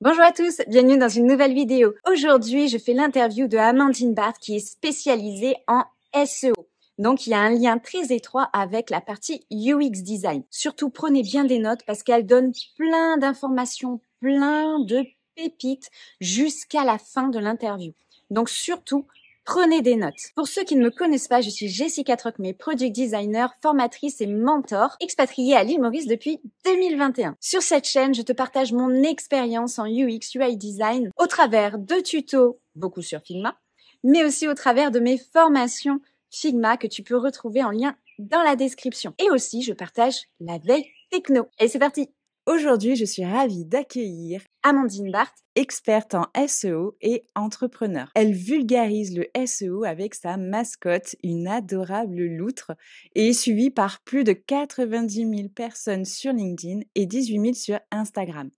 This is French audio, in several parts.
Bonjour à tous, bienvenue dans une nouvelle vidéo. Aujourd'hui, je fais l'interview de Amandine Barthes qui est spécialisée en SEO. Donc, il y a un lien très étroit avec la partie UX design. Surtout, prenez bien des notes parce qu'elle donne plein d'informations, plein de pépites jusqu'à la fin de l'interview. Donc, surtout, prenez des notes. Pour ceux qui ne me connaissent pas, je suis Jessica Trocmé, product designer, formatrice et mentor, expatriée à l'île Maurice depuis 2021. Sur cette chaîne, je te partage mon expérience en UX, UI design au travers de tutos, beaucoup sur Figma, mais aussi au travers de mes formations Figma que tu peux retrouver en lien dans la description. Et aussi, je partage la veille techno. Et c'est parti! Aujourd'hui, je suis ravie d'accueillir Amandine Barthes, experte en SEO et entrepreneur. Elle vulgarise le SEO avec sa mascotte, une adorable loutre, et est suivie par plus de 90 000 personnes sur LinkedIn et 18 000 sur Instagram.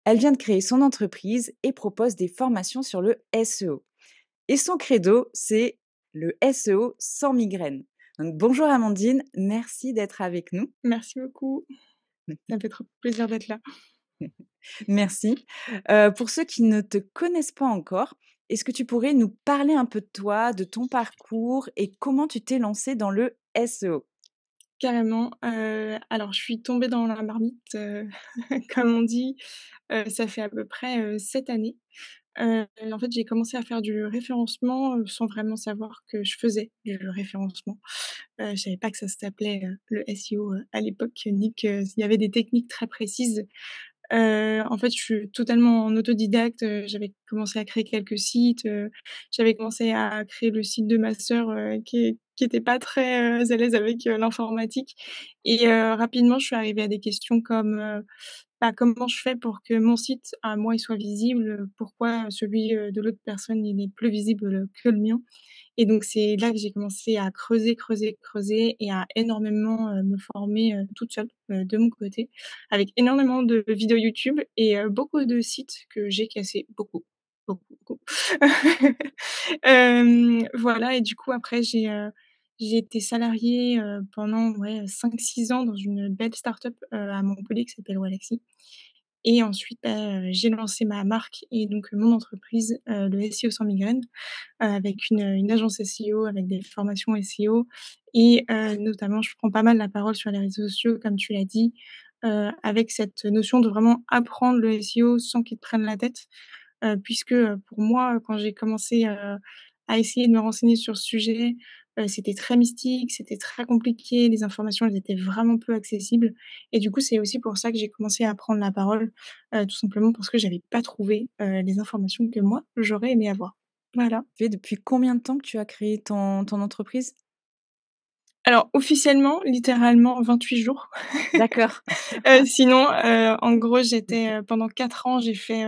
Elle vient de créer son entreprise et propose des formations sur le SEO. Et son credo, c'est le SEO sans migraine. Donc, bonjour Amandine, merci d'être avec nous. Merci beaucoup. Ça me fait trop plaisir d'être là. Merci. Pour ceux qui ne te connaissent pas encore, est-ce que tu pourrais nous parler un peu de toi, de ton parcours et comment tu t'es lancée dans le SEO? Carrément. Alors je suis tombée dans la marmite, comme on dit, ça fait à peu près, 7 années. En fait, j'ai commencé à faire du référencement, sans vraiment savoir que je faisais du référencement. Je savais pas que ça s'appelait, le SEO, à l'époque, ni qu'il y avait des techniques très précises. En fait, je suis totalement en autodidacte, j'avais commencé à créer quelques sites, j'avais commencé à créer le site de ma sœur, qui était pas très, à l'aise avec, l'informatique et rapidement, je suis arrivée à des questions comme, comment je fais pour que mon site à moi, il soit visible? Pourquoi celui, de l'autre personne, il est plus visible, que le mien? Et donc c'est là que j'ai commencé à creuser, creuser, creuser et à énormément, me former, toute seule, de mon côté, avec énormément de vidéos YouTube et beaucoup de sites que j'ai cassés, beaucoup, beaucoup, beaucoup. Voilà et du coup après j'ai été salariée, pendant, ouais, 5-6 ans dans une belle start-up, à Montpellier qui s'appelle Walaxy et ensuite, j'ai lancé ma marque et donc mon entreprise, le SEO sans migraine, avec une agence SEO, avec des formations SEO et notamment je prends pas mal la parole sur les réseaux sociaux comme tu l'as dit, avec cette notion de vraiment apprendre le SEO sans qu'ils te prennent la tête. Puisque, pour moi, quand j'ai commencé, à essayer de me renseigner sur ce sujet, c'était très mystique, c'était très compliqué, les informations, elles étaient vraiment peu accessibles et du coup, c'est aussi pour ça que j'ai commencé à prendre la parole, tout simplement parce que j'avais pas trouvé, les informations que moi, j'aurais aimé avoir. Voilà. Et depuis combien de temps que tu as créé ton entreprise? Alors officiellement, littéralement 28 jours. D'accord. Sinon, en gros, pendant 4 ans, j'ai fait,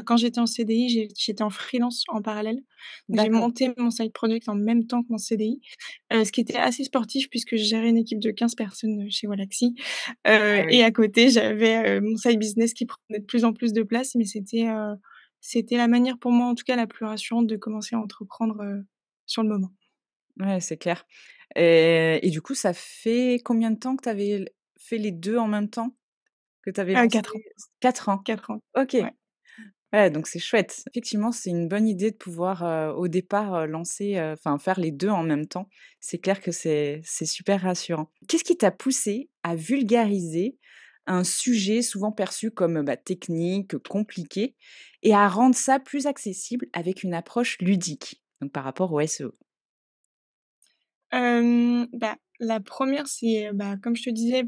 quand j'étais en CDI, j'étais en freelance en parallèle. Donc j'ai D'accord. monté mon side project en même temps que mon CDI, ce qui était assez sportif puisque je gérais une équipe de 15 personnes, chez Wallaxy, Ah et oui. à côté, j'avais, mon side business qui prenait de plus en plus de place, mais c'était la manière pour moi, en tout cas, la plus rassurante de commencer à entreprendre, sur le moment. Ouais, c'est clair. Et du coup, ça fait combien de temps que tu avais fait les 2 en même temps? Que tu avais lancé? 4 ans, 4 ans? 4 ans, OK. ouais. Ouais, donc c'est chouette. Effectivement, c'est une bonne idée de pouvoir, au départ, lancer, enfin faire les 2 en même temps. C'est clair que c'est super rassurant. Qu'est-ce qui t'a poussé à vulgariser un sujet souvent perçu comme, bah, technique, compliqué et à rendre ça plus accessible avec une approche ludique? Donc par rapport au SEO. La première c'est, comme je te disais,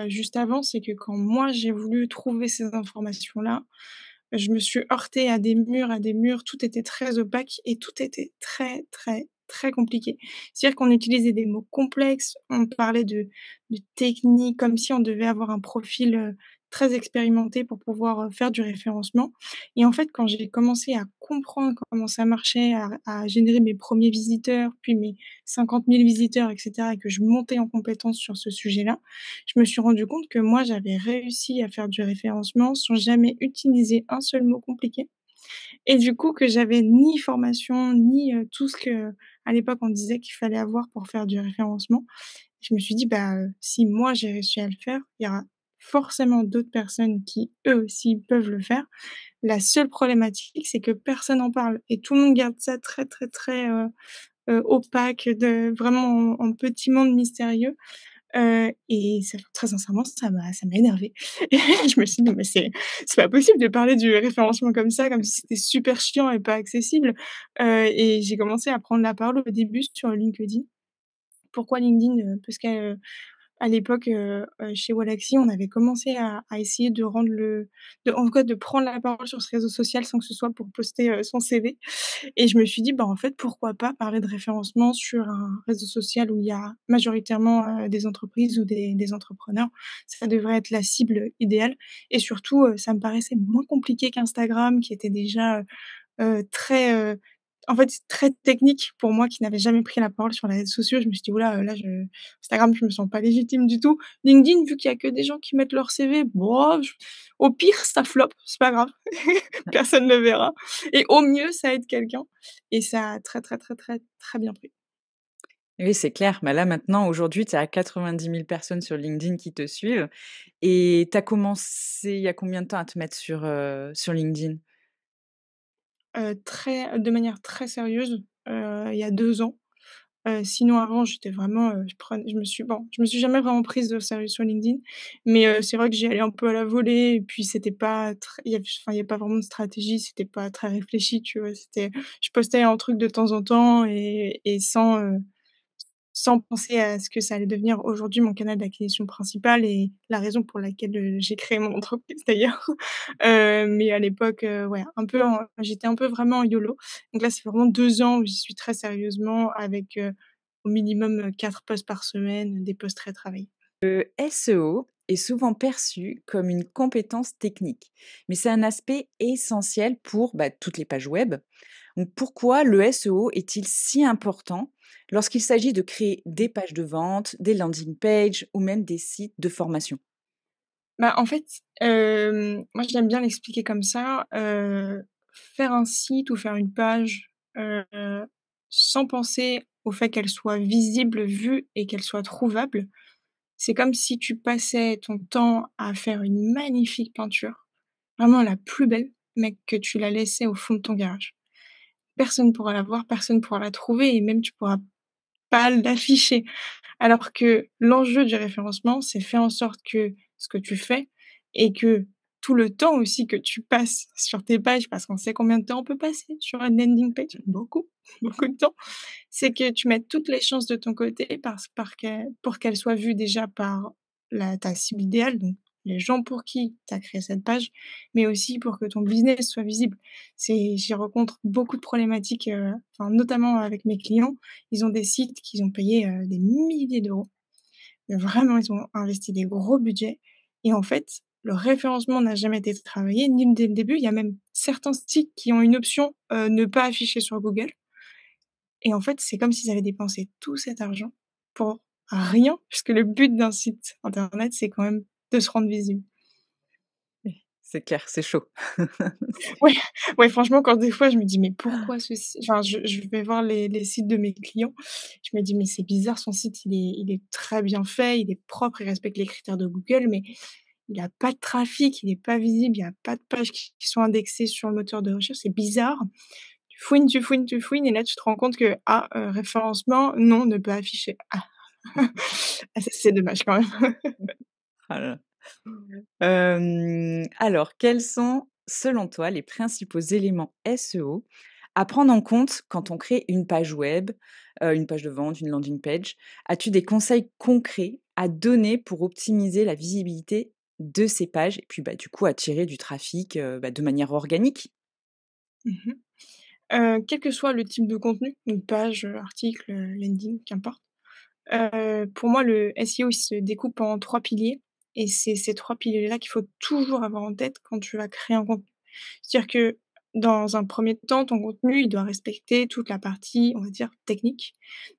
juste avant, c'est que quand moi j'ai voulu trouver ces informations-là, je me suis heurtée à des murs, tout était très opaque et tout était très, très, très compliqué. C'est-à-dire qu'on utilisait des mots complexes, on parlait de techniques comme si on devait avoir un profil, très expérimenté pour pouvoir, faire du référencement et en fait, quand j'ai commencé à comprendre comment ça marchait, à générer mes premiers visiteurs, puis mes 50 000 visiteurs et cetera et que je montais en compétence sur ce sujet-là, je me suis rendu compte que moi, j'avais réussi à faire du référencement sans jamais utiliser un seul mot compliqué et du coup que j'avais ni formation, ni, tout ce qu'à l'époque on disait qu'il fallait avoir pour faire du référencement. Je me suis dit: si moi j'ai réussi à le faire, il y aura forcément d'autres personnes qui, eux aussi, peuvent le faire. La seule problématique, c'est que personne n'en parle et tout le monde garde ça très, très, très, opaque, de vraiment en petit monde mystérieux. Et ça très sincèrement, ça m'a énervée. Je me suis dit: «Mais c'est pas possible de parler du référencement comme ça, comme si c'était super chiant et pas accessible». Et j'ai commencé à prendre la parole au début sur LinkedIn. Pourquoi LinkedIn? Parce que à l'époque, chez Wallaxy, on avait commencé à essayer de rendre en tout cas de prendre la parole sur ce réseau social sans que ce soit pour poster, son CV. Et je me suis dit: «Bah, en fait, pourquoi pas parler de référencement sur un réseau social où il y a majoritairement, des entreprises ou des entrepreneurs?» Ça devrait être la cible idéale et surtout, ça me paraissait moins compliqué qu'Instagram qui était déjà, très, en fait, très technique pour moi qui n'avais jamais pris la parole sur les réseaux sociaux. Je me suis dit: «Ouh là, là, je Instagram, je me sens pas légitime du tout». LinkedIn, vu qu'il y a que des gens qui mettent leur CV, boh, j au pire, ça floppe, c'est pas grave, personne ne le verra et au mieux, ça aide quelqu'un et ça a très, très, très, très, très bien pris. Oui, c'est clair. Bah, là, maintenant, aujourd'hui, tu as 90 000 personnes sur LinkedIn qui te suivent et tu as commencé il y a combien de temps à te mettre sur LinkedIn? Très de manière très sérieuse, il y a 2 ans. Sinon avant j'étais vraiment, je me suis jamais vraiment prise au sérieux sur LinkedIn, mais c'est vrai que j'y allais un peu à la volée et puis c'était pas très il y avait pas vraiment de stratégie, c'était pas très réfléchi, tu vois? Je postais un truc de temps en temps et sans penser à ce que ça allait devenir aujourd'hui mon canal d'acquisition principal et la raison pour laquelle, j'ai créé mon entreprise d'ailleurs. Mais à l'époque, ouais, j'étais un peu vraiment YOLO. Donc là, c'est vraiment 2 ans où j'y suis très sérieusement avec, au minimum, 4 posts par semaine, des posts très travaillés. Le SEO est souvent perçu comme une compétence technique, mais c'est un aspect essentiel pour toutes les pages web. Donc pourquoi le SEO est-il si important lorsqu'il s'agit de créer des pages de vente, des landing pages ou même des sites de formation? Bah, en fait, moi j'aime bien l'expliquer comme ça, faire un site ou faire une page, sans penser au fait qu'elle soit visible, vue et qu'elle soit trouvable, c'est comme si tu passais ton temps à faire une magnifique peinture, vraiment la plus belle, mais que tu la laissais au fond de ton garage. Personne pourra la voir, personne pourra la trouver et même tu pourras pas l'afficher. Alors que l'enjeu du référencement, c'est faire en sorte que ce que tu fais et que tout le temps aussi que tu passes sur tes pages, parce qu'on sait combien de temps on peut passer sur une landing page, beaucoup, beaucoup de temps, c'est que tu mettes toutes les chances de ton côté pour qu'elle soit vue déjà par ta cible idéale, donc les gens pour qui tu as créé cette page, mais aussi pour que ton business soit visible. J'y rencontre beaucoup de problématiques, enfin, notamment avec mes clients. Ils ont des sites qu'ils ont payés, des milliers d'euros. Vraiment, ils ont investi des gros budgets et en fait, le référencement n'a jamais été travaillé, ni dès le début. Il y a même certains sites qui ont une option, ne pas afficher sur Google et en fait, c'est comme s'ils avaient dépensé tout cet argent pour rien, puisque le but d'un site internet, c'est quand même de se rendre visible. Oui, c'est clair, c'est chaud. Ouais, ouais, franchement, quand des fois je me dis: «Mais pourquoi ce site?» Enfin, je vais voir les sites de mes clients, je me dis: «Mais c'est bizarre, son site, il est très bien fait, il est propre, il respecte les critères de Google, mais il a pas de trafic, il est pas visible, il y a pas de pages qui sont indexées sur le moteur de recherche, c'est bizarre». Tu fouines, tu fouines, tu fouines et là tu te rends compte que, ah, référencement, non, ne pas afficher. Ah! Ah ça, c'est dommage quand même. Ah là là. Alors, quels sont, selon toi, les principaux éléments SEO à prendre en compte quand on crée une page web, une page de vente, une landing page? As-tu des conseils concrets à donner pour optimiser la visibilité de ces pages et puis, du coup, attirer du trafic, de manière organique? Mmh. Quel que soit le type de contenu, une page, article, landing, qu'importe. Pour moi, le SEO, il se découpe en 3 piliers et c'est ces 3 piliers-là qu'il faut toujours avoir en tête quand tu vas créer un contenu. C'est-à-dire que, dans un premier temps, ton contenu, il doit respecter toute la partie, on va dire, technique.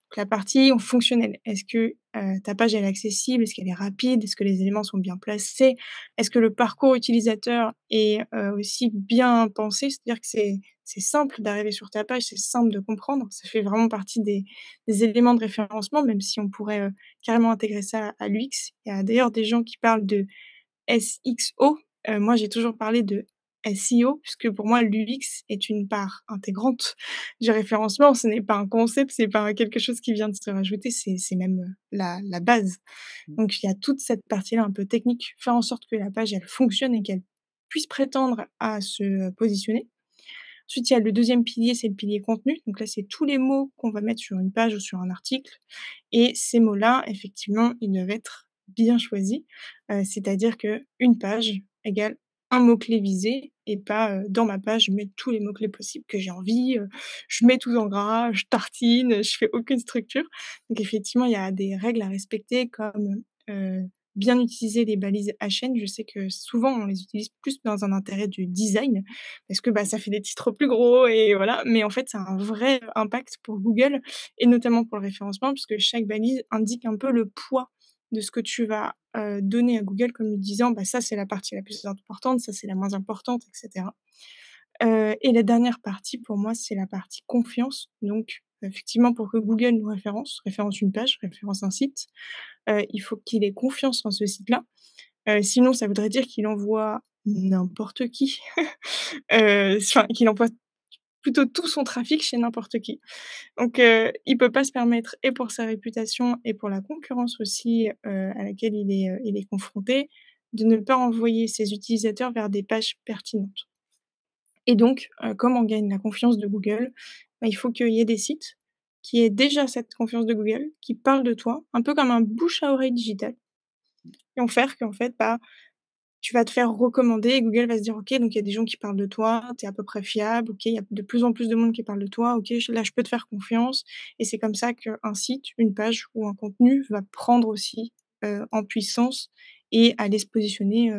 Donc la partie fonctionnelle. Est-ce que, ta page, elle est accessible? Est-ce qu'elle est rapide? Est-ce que les éléments sont bien placés? Est-ce que le parcours utilisateur est, aussi bien pensé? C'est-à-dire que c'est simple d'arriver sur ta page, c'est simple de comprendre. Ça fait vraiment partie des éléments de référencement, même si on pourrait, carrément intégrer ça à l'UX. Il y a d'ailleurs des gens qui parlent de SXO. Moi, j'ai toujours parlé de SEO puisque pour moi, l'UX est une part intégrante du référencement. Ce n'est pas un concept, c'est pas quelque chose qui vient de se rajouter, c'est même, la base. Mmh. Donc il y a toute cette partie-là un peu technique, faire en sorte que la page, elle fonctionne et qu'elle puisse prétendre à se positionner. Ensuite, il y a le deuxième pilier, c'est le pilier contenu. Donc là, c'est tous les mots qu'on va mettre sur une page ou sur un article et ces mots-là, effectivement, ils doivent être bien choisis. C'est-à-dire qu'une page égale un mot-clé visé et pas, dans ma page, je mets tous les mots-clés possibles que j'ai envie, je mets tout en gras, je tartine, je fais aucune structure. Donc effectivement, il y a des règles à respecter comme, bien utiliser les balises HN. Je sais que souvent on les utilise plus dans un intérêt du design parce que, bah, ça fait des titres plus gros et voilà, mais en fait, ça a un vrai impact pour Google et notamment pour le référencement puisque chaque balise indique un peu le poids de ce que tu vas, donner à Google comme lui disant: «Bah, ça, c'est la partie la plus importante, ça, c'est la moins importante» et cetera. Et la dernière partie pour moi, c'est la partie confiance. Donc effectivement, pour que Google nous référence une page, référence un site, il faut qu'il ait confiance en ce site-là. Sinon ça voudrait dire qu'il envoie n'importe qui, enfin qu'il envoie plutôt tout son trafic chez n'importe qui. Donc il peut pas se permettre et pour sa réputation et pour la concurrence aussi, à laquelle il est confronté, de ne pas envoyer ses utilisateurs vers des pages pertinentes. Et donc comme on gagne la confiance de Google, bah, il faut qu'il y ait des sites qui aient déjà cette confiance de Google, qui parlent de toi, un peu comme un bouche à oreille digital, qui vont faire qu'en fait, bah, tu vas te faire recommander et Google va se dire: «OK, donc il y a des gens qui parlent de toi, tu es à peu près fiable. OK, il y a de plus en plus de monde qui parle de toi. OK, je peux te faire confiance» et c'est comme ça qu'un site, une page ou un contenu va prendre aussi, en puissance et aller se positionner,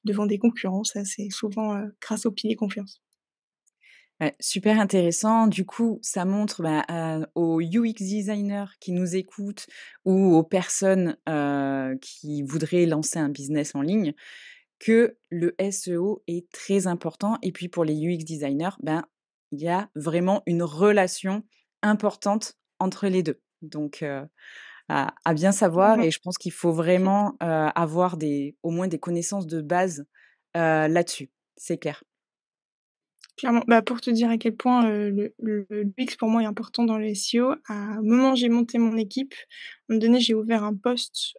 devant des concurrents. Ça, c'est souvent, grâce au pilier confiance. Ouais, super intéressant. Du coup, ça montre, bah, aux UX designers qui nous écoutent ou aux personnes, qui voudraient lancer un business en ligne, que le SEO est très important et puis pour les UX designers, ben, il y a vraiment une relation importante entre les 2. Donc à bien savoir Mmh. et je pense qu'il faut vraiment, avoir des au moins des connaissances de base, là-dessus. C'est clair. Clairement, bah, pour te dire à quel point, le l'UX pour moi est important dans le SEO, à un moment j'ai monté mon équipe, à un moment donné j'ai ouvert un poste,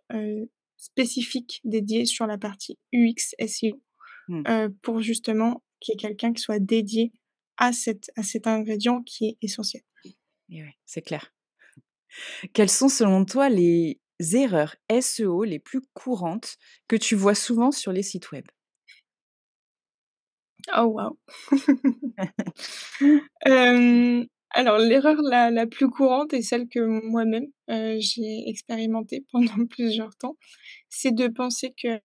spécifique dédié sur la partie UX SEO, Mmh. pour justement qu'il y ait quelqu'un qui soit dédié à cet ingrédient qui est essentiel. Et ouais, c'est clair. Quelles sont selon toi les erreurs SEO les plus courantes que tu vois souvent sur les sites web? Oh waouh! Alors l'erreur la plus courante et celle que moi-même, j'ai expérimentée pendant plusieurs temps, c'est de penser que,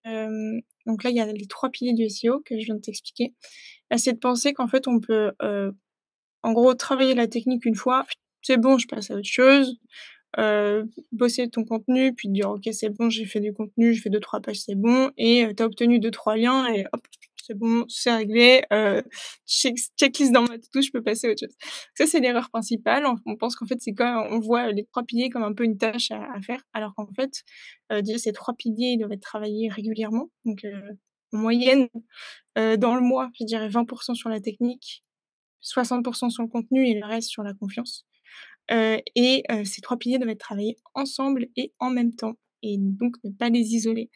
donc là, il y a les 3 piliers du SEO que je viens de t'expliquer. C'est de penser qu'en fait, on peut, en gros, travailler la technique une fois, c'est bon, je passe à autre chose, bosser ton contenu, puis te dire: «OK, c'est bon, j'ai fait du contenu, je fais 2-3 pages, c'est bon» et tu as obtenu 2-3 liens et hop, c'est bon, c'est réglé, checklist dans ma to-do, je peux passer à autre chose. Ça, c'est l'erreur principale. On pense qu'en fait, c'est quand on voit les 3 piliers comme un peu une tâche à faire, alors qu'en fait, déjà ces 3 piliers, ils doivent être travaillés régulièrement. Donc, en moyenne, dans le mois, je dirais 20 sur la technique, 60 sur le contenu et le reste sur la confiance. Ces 3 piliers doivent être travaillés ensemble et en même temps et donc ne pas les isoler.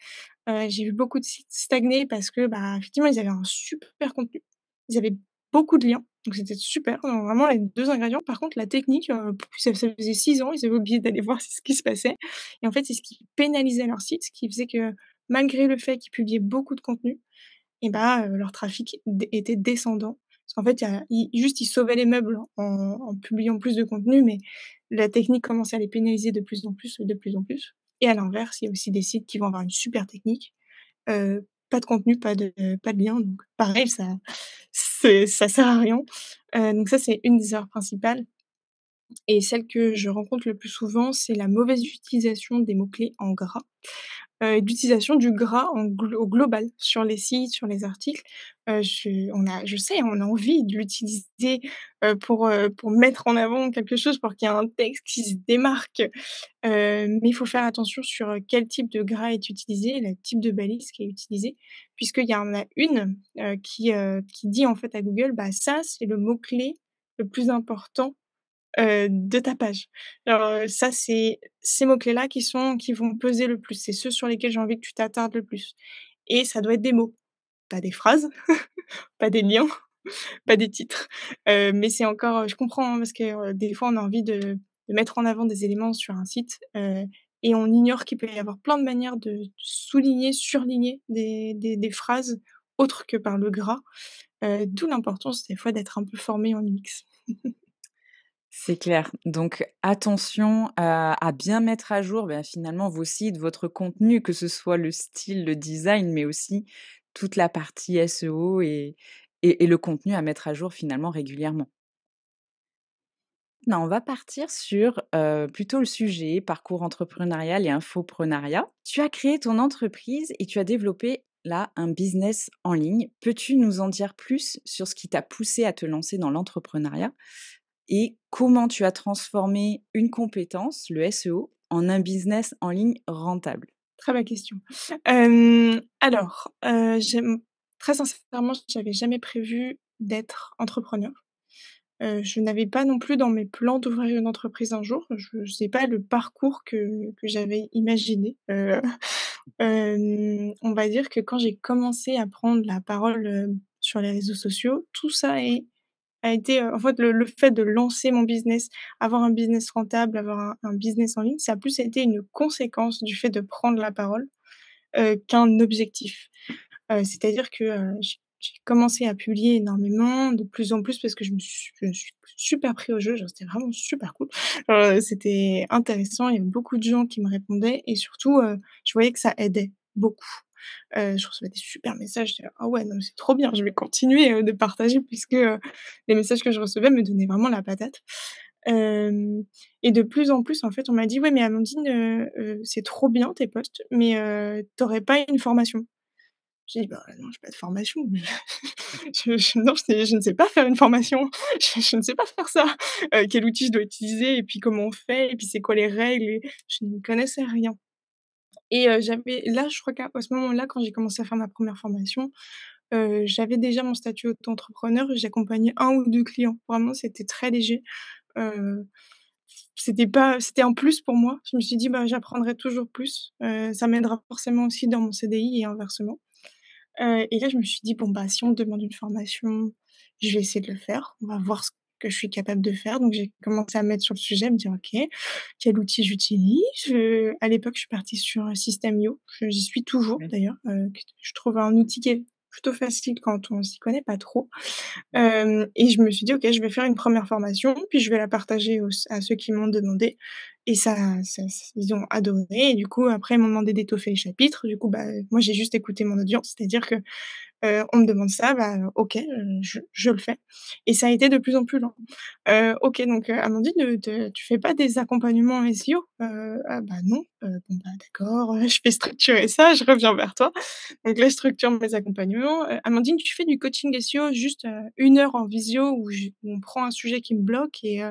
J'ai vu beaucoup de sites stagner parce que, bah, effectivement, ils avaient un super contenu. Ils avaient beaucoup de liens, donc c'était super, vraiment les 2 ingrédients. Par contre, la technique, ça faisait 6 ans, ils avaient oublié d'aller voir ce qui se passait et en fait, c'est ce qui pénalisait leur site, ce qui faisait que malgré le fait qu'ils publiaient beaucoup de contenu et bah, leur trafic était descendant. Parce qu'en fait, il y a ils sauvaient les meubles en publiant plus de contenu, mais la technique commençait à les pénaliser de plus en plus, de plus en plus. Et à l'inverse, il y a aussi des sites qui vont avoir une super technique, pas de contenu, pas de lien, donc pareil, ça sert à rien. Donc ça, c'est une des erreurs principales et celle que je rencontre le plus souvent, c'est la mauvaise utilisation des mots-clés en gras. d'utilisation du gras au global sur les sites, sur les articles. Je sais, on a envie de l'utiliser, pour mettre en avant quelque chose, pour qu'il y ait un texte qui se démarque. Mais il faut faire attention sur, quel type de gras est utilisé, le type de balise qui est utilisé, puisqu'il y en a une, qui dit en fait à Google: «Bah, ça, c'est le mot-clé le plus important, de ta page». Alors, ça, c'est ces mots-clés-là qui vont peser le plus. C'est ceux sur lesquels j'ai envie que tu t'attardes le plus et ça doit être des mots, pas des phrases, pas des liens, pas des titres. Mais c'est encore, je comprends, hein, parce que, des fois, on a envie de mettre en avant des éléments sur un site, et on ignore qu'il peut y avoir plein de manières de souligner, surligner des phrases autres que par le gras, d'où l'importance des fois d'être un peu formé en UX. C'est clair. Donc attention à bien mettre à jour, finalement vos sites, votre contenu, que ce soit le style, le design, mais aussi toute la partie SEO et le contenu à mettre à jour finalement régulièrement. On va partir sur, plutôt le sujet parcours entrepreneurial et infoprenariat. Tu as créé ton entreprise et tu as développé là un business en ligne. Peux-tu nous en dire plus sur ce qui t'a poussé à te lancer dans l'entrepreneuriat? Et comment tu as transformé une compétence, le SEO, en un business en ligne rentable? Très belle question. Alors, j'aime très sincèrement, j'avais jamais prévu d'être entrepreneur. Je n'avais pas non plus dans mes plans d'ouvrir une entreprise un jour. Je sais pas le parcours que j'avais imaginé. On va dire que quand j'ai commencé à prendre la parole, sur les réseaux sociaux, tout ça a été, en fait, le fait de lancer mon business, avoir un business rentable, avoir un business en ligne, ça a plus été une conséquence du fait de prendre la parole, qu'un objectif. C'est-à-dire que, j'ai commencé à publier énormément, de plus en plus parce que je me suis super pris au jeu, genre c'était vraiment super cool. C'était intéressant, il y avait beaucoup de gens qui me répondaient et surtout, je voyais que ça aidait beaucoup. Je recevais des super messages, j'étais là: «Ah ouais, non mais c'est trop bien, je vais continuer, de partager» puisque, les messages que je recevais me donnaient vraiment la patate. Hem Et de plus en plus, en fait, on m'a dit: «Ouais mais Amandine, c'est trop bien tes posts, mais tu pas une formation?» J'ai dit: «Bah, non, j'ai pas de formation, non, je ne sais pas faire une formation, je ne sais pas faire ça. Quel outil je dois utiliser et puis comment on fait et puis c'est quoi les règles?» et je n'y connaissais rien et j'avais là, je crois qu'à ce moment-là, quand j'ai commencé à faire ma première formation, j'avais déjà mon statut auto-entrepreneur et j'accompagnais un ou 2 clients. Vraiment, c'était très léger. Heu, c'était un plus pour moi. Je me suis dit: «Bah, j'apprendrai toujours plus, ça m'aidera forcément aussi dans mon CDI et inversement». Et là, je me suis dit: «Bon, bah, si on me demande une formation, je vais essayer de le faire. On va voir ce que je suis capable de faire». Donc j'ai commencé à me mettre sur le sujet, à me dire: «OK, quel outil j'utilise?» À l'époque, je suis partie sur, System.io. J'y suis toujours Oui. d'ailleurs, que je trouve un outil qui est plutôt facile quand on s'y connaît pas trop. Et je me suis dit: «OK, je vais faire une première formation, puis je vais la partager à ceux qui m'ont demandé» et ils ont adoré et du coup, après, ils m'ont demandé d'étoffer les chapitres. Du coup, bah, moi, j'ai juste écouté mon audience, c'est-à-dire que, on me demande ça, bah, OK, je le fais et ça a été de plus en plus lent. OK, donc Amandine, tu fais pas des accompagnements SEO? Ah bah, non. Bon, bah, d'accord, je vais structurer ça, je reviens vers toi. Donc là, je structure mes accompagnements. Amandine, tu fais du coaching SEO juste, 1 heure en visio où on prend un sujet qui me bloque et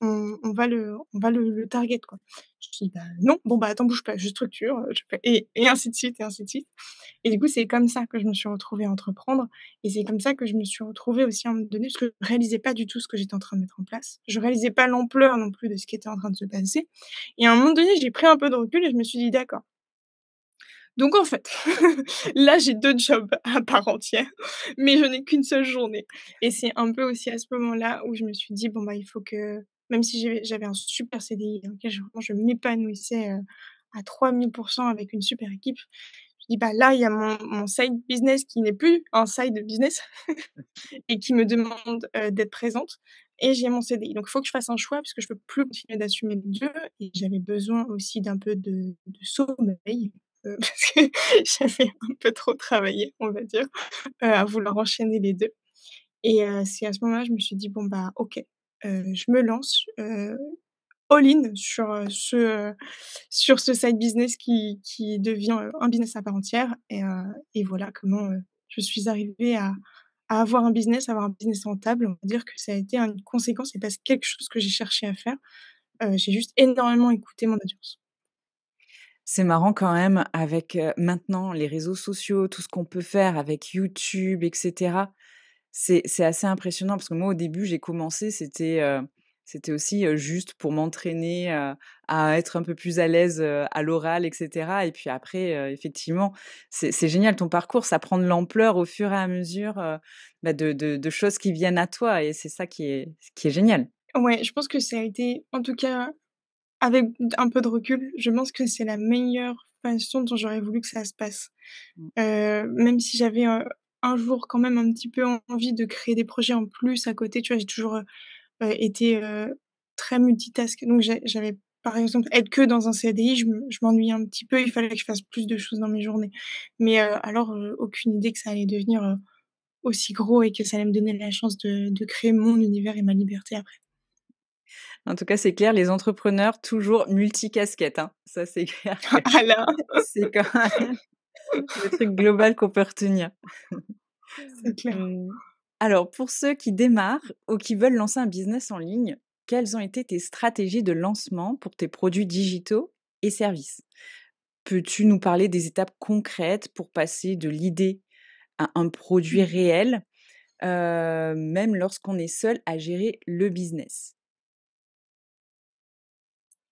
on va le target, quoi. Je dis: «Bah, non». «Bon, bah, attends, bouge pas, je structure, je fais» et ainsi de suite et ainsi de suite et du coup, c'est comme ça que je me suis retrouvée à entreprendre et c'est comme ça que je me suis retrouvée aussi à un moment donné, parce que je réalisais pas du tout ce que j'étais en train de mettre en place. Je réalisais pas l'ampleur non plus de ce qui était en train de se passer et à un moment donné, j'ai pris un peu de recul et je me suis dit: «D'accord, donc en fait, là, j'ai 2 jobs à part entière, mais je n'ai qu'une seule journée» et c'est un peu aussi à ce moment-là où je me suis dit: «Bon, bah, il faut que» même si j'avais un super CDI dans lequel je m'épanouissais, à 3000 avec une super équipe. Je dis: «Bah, là, il y a mon side business qui n'est plus un side business et qui me demande, d'être présente et j'ai mon CDI. Donc il faut que je fasse un choix parce que je peux plus continuer d'assumer les 2 et j'avais besoin aussi d'un peu de sommeil, parce que j'avais un peu trop travaillé, on va dire, à vouloir enchaîner les 2 et c'est à ce moment-là, je me suis dit: «Bon, bah, OK, je me lance, all-in sur ce side business qui devient, un business à part entière et voilà comment, je suis arrivée à avoir un business rentable. On va dire que ça a été une conséquence et pas quelque chose que j'ai cherché à faire. J'ai juste énormément écouté mon audience. C'est marrant quand même avec, maintenant les réseaux sociaux, tout ce qu'on peut faire avec YouTube et cetera. C'est assez impressionnant parce que moi, au début, j'ai commencé, c'était aussi, juste pour m'entraîner, à être un peu plus à l'aise, à l'oral et cetera et puis après, effectivement, c'est génial ton parcours, ça prend de l'ampleur au fur et à mesure, bah, de choses qui viennent à toi et c'est ça qui est génial. Ouais, je pense que ça a été en tout cas, avec un peu de recul, je pense que c'est la meilleure façon dont j'aurais voulu que ça se passe. Mmh. Même si j'avais, un jour quand même un petit peu envie de créer des projets en plus à côté, tu vois? J'ai toujours, été, très multitask. Donc j'avais par exemple, être que dans un CDI, je m'ennuyais un petit peu, il fallait que je fasse plus de choses dans mes journées. Mais, alors, aucune idée que ça allait devenir, aussi gros et que ça allait me donner la chance de créer mon univers et ma liberté après. En tout cas, c'est clair, les entrepreneurs toujours multicasquettes, hein. Ça, c'est clair que Ah là, c'est quand même le truc global qu'on peut retenir. c'est clair. Mmh. Alors, pour ceux qui démarrent ou qui veulent lancer un business en ligne, quelles ont été tes stratégies de lancement pour tes produits digitaux et services? Peux-tu nous parler des étapes concrètes pour passer de l'idée à un produit Mmh. réel, même lorsqu'on est seul à gérer le business?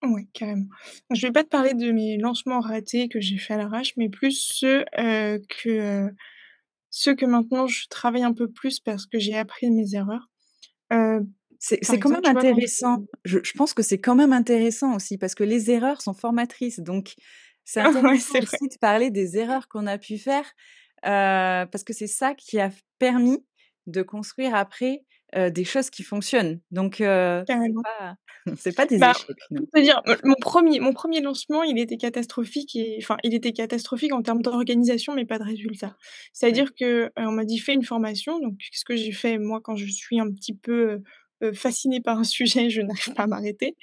Ouais, carrément. Je vais pas te parler de mes lancements ratés que j'ai fait à l'arrache, mais plus ceux que maintenant je travaille un peu plus parce que j'ai appris de mes erreurs. Heu, C'est Par quand exemple, même tu vois, quand intéressant. Je pense que c'est quand même intéressant aussi parce que les erreurs sont formatrices, donc c'est ouais, intéressant c'est vrai, aussi de parler des erreurs qu'on a pu faire, parce que c'est ça qui a permis de construire après, des choses qui fonctionnent. Donc c'est carrément. pas c'est pas des Bah, échecs pour finalement. te dire, mon premier lancement, il était catastrophique et enfin, il était catastrophique en termes d'organisation, mais pas de résultat. Ouais. C'est-à-dire que, on m'a dit: «Fais une formation», donc ce que j'ai fait, moi, quand je suis un petit peu, fascinée par un sujet, je n'arrive pas à m'arrêter.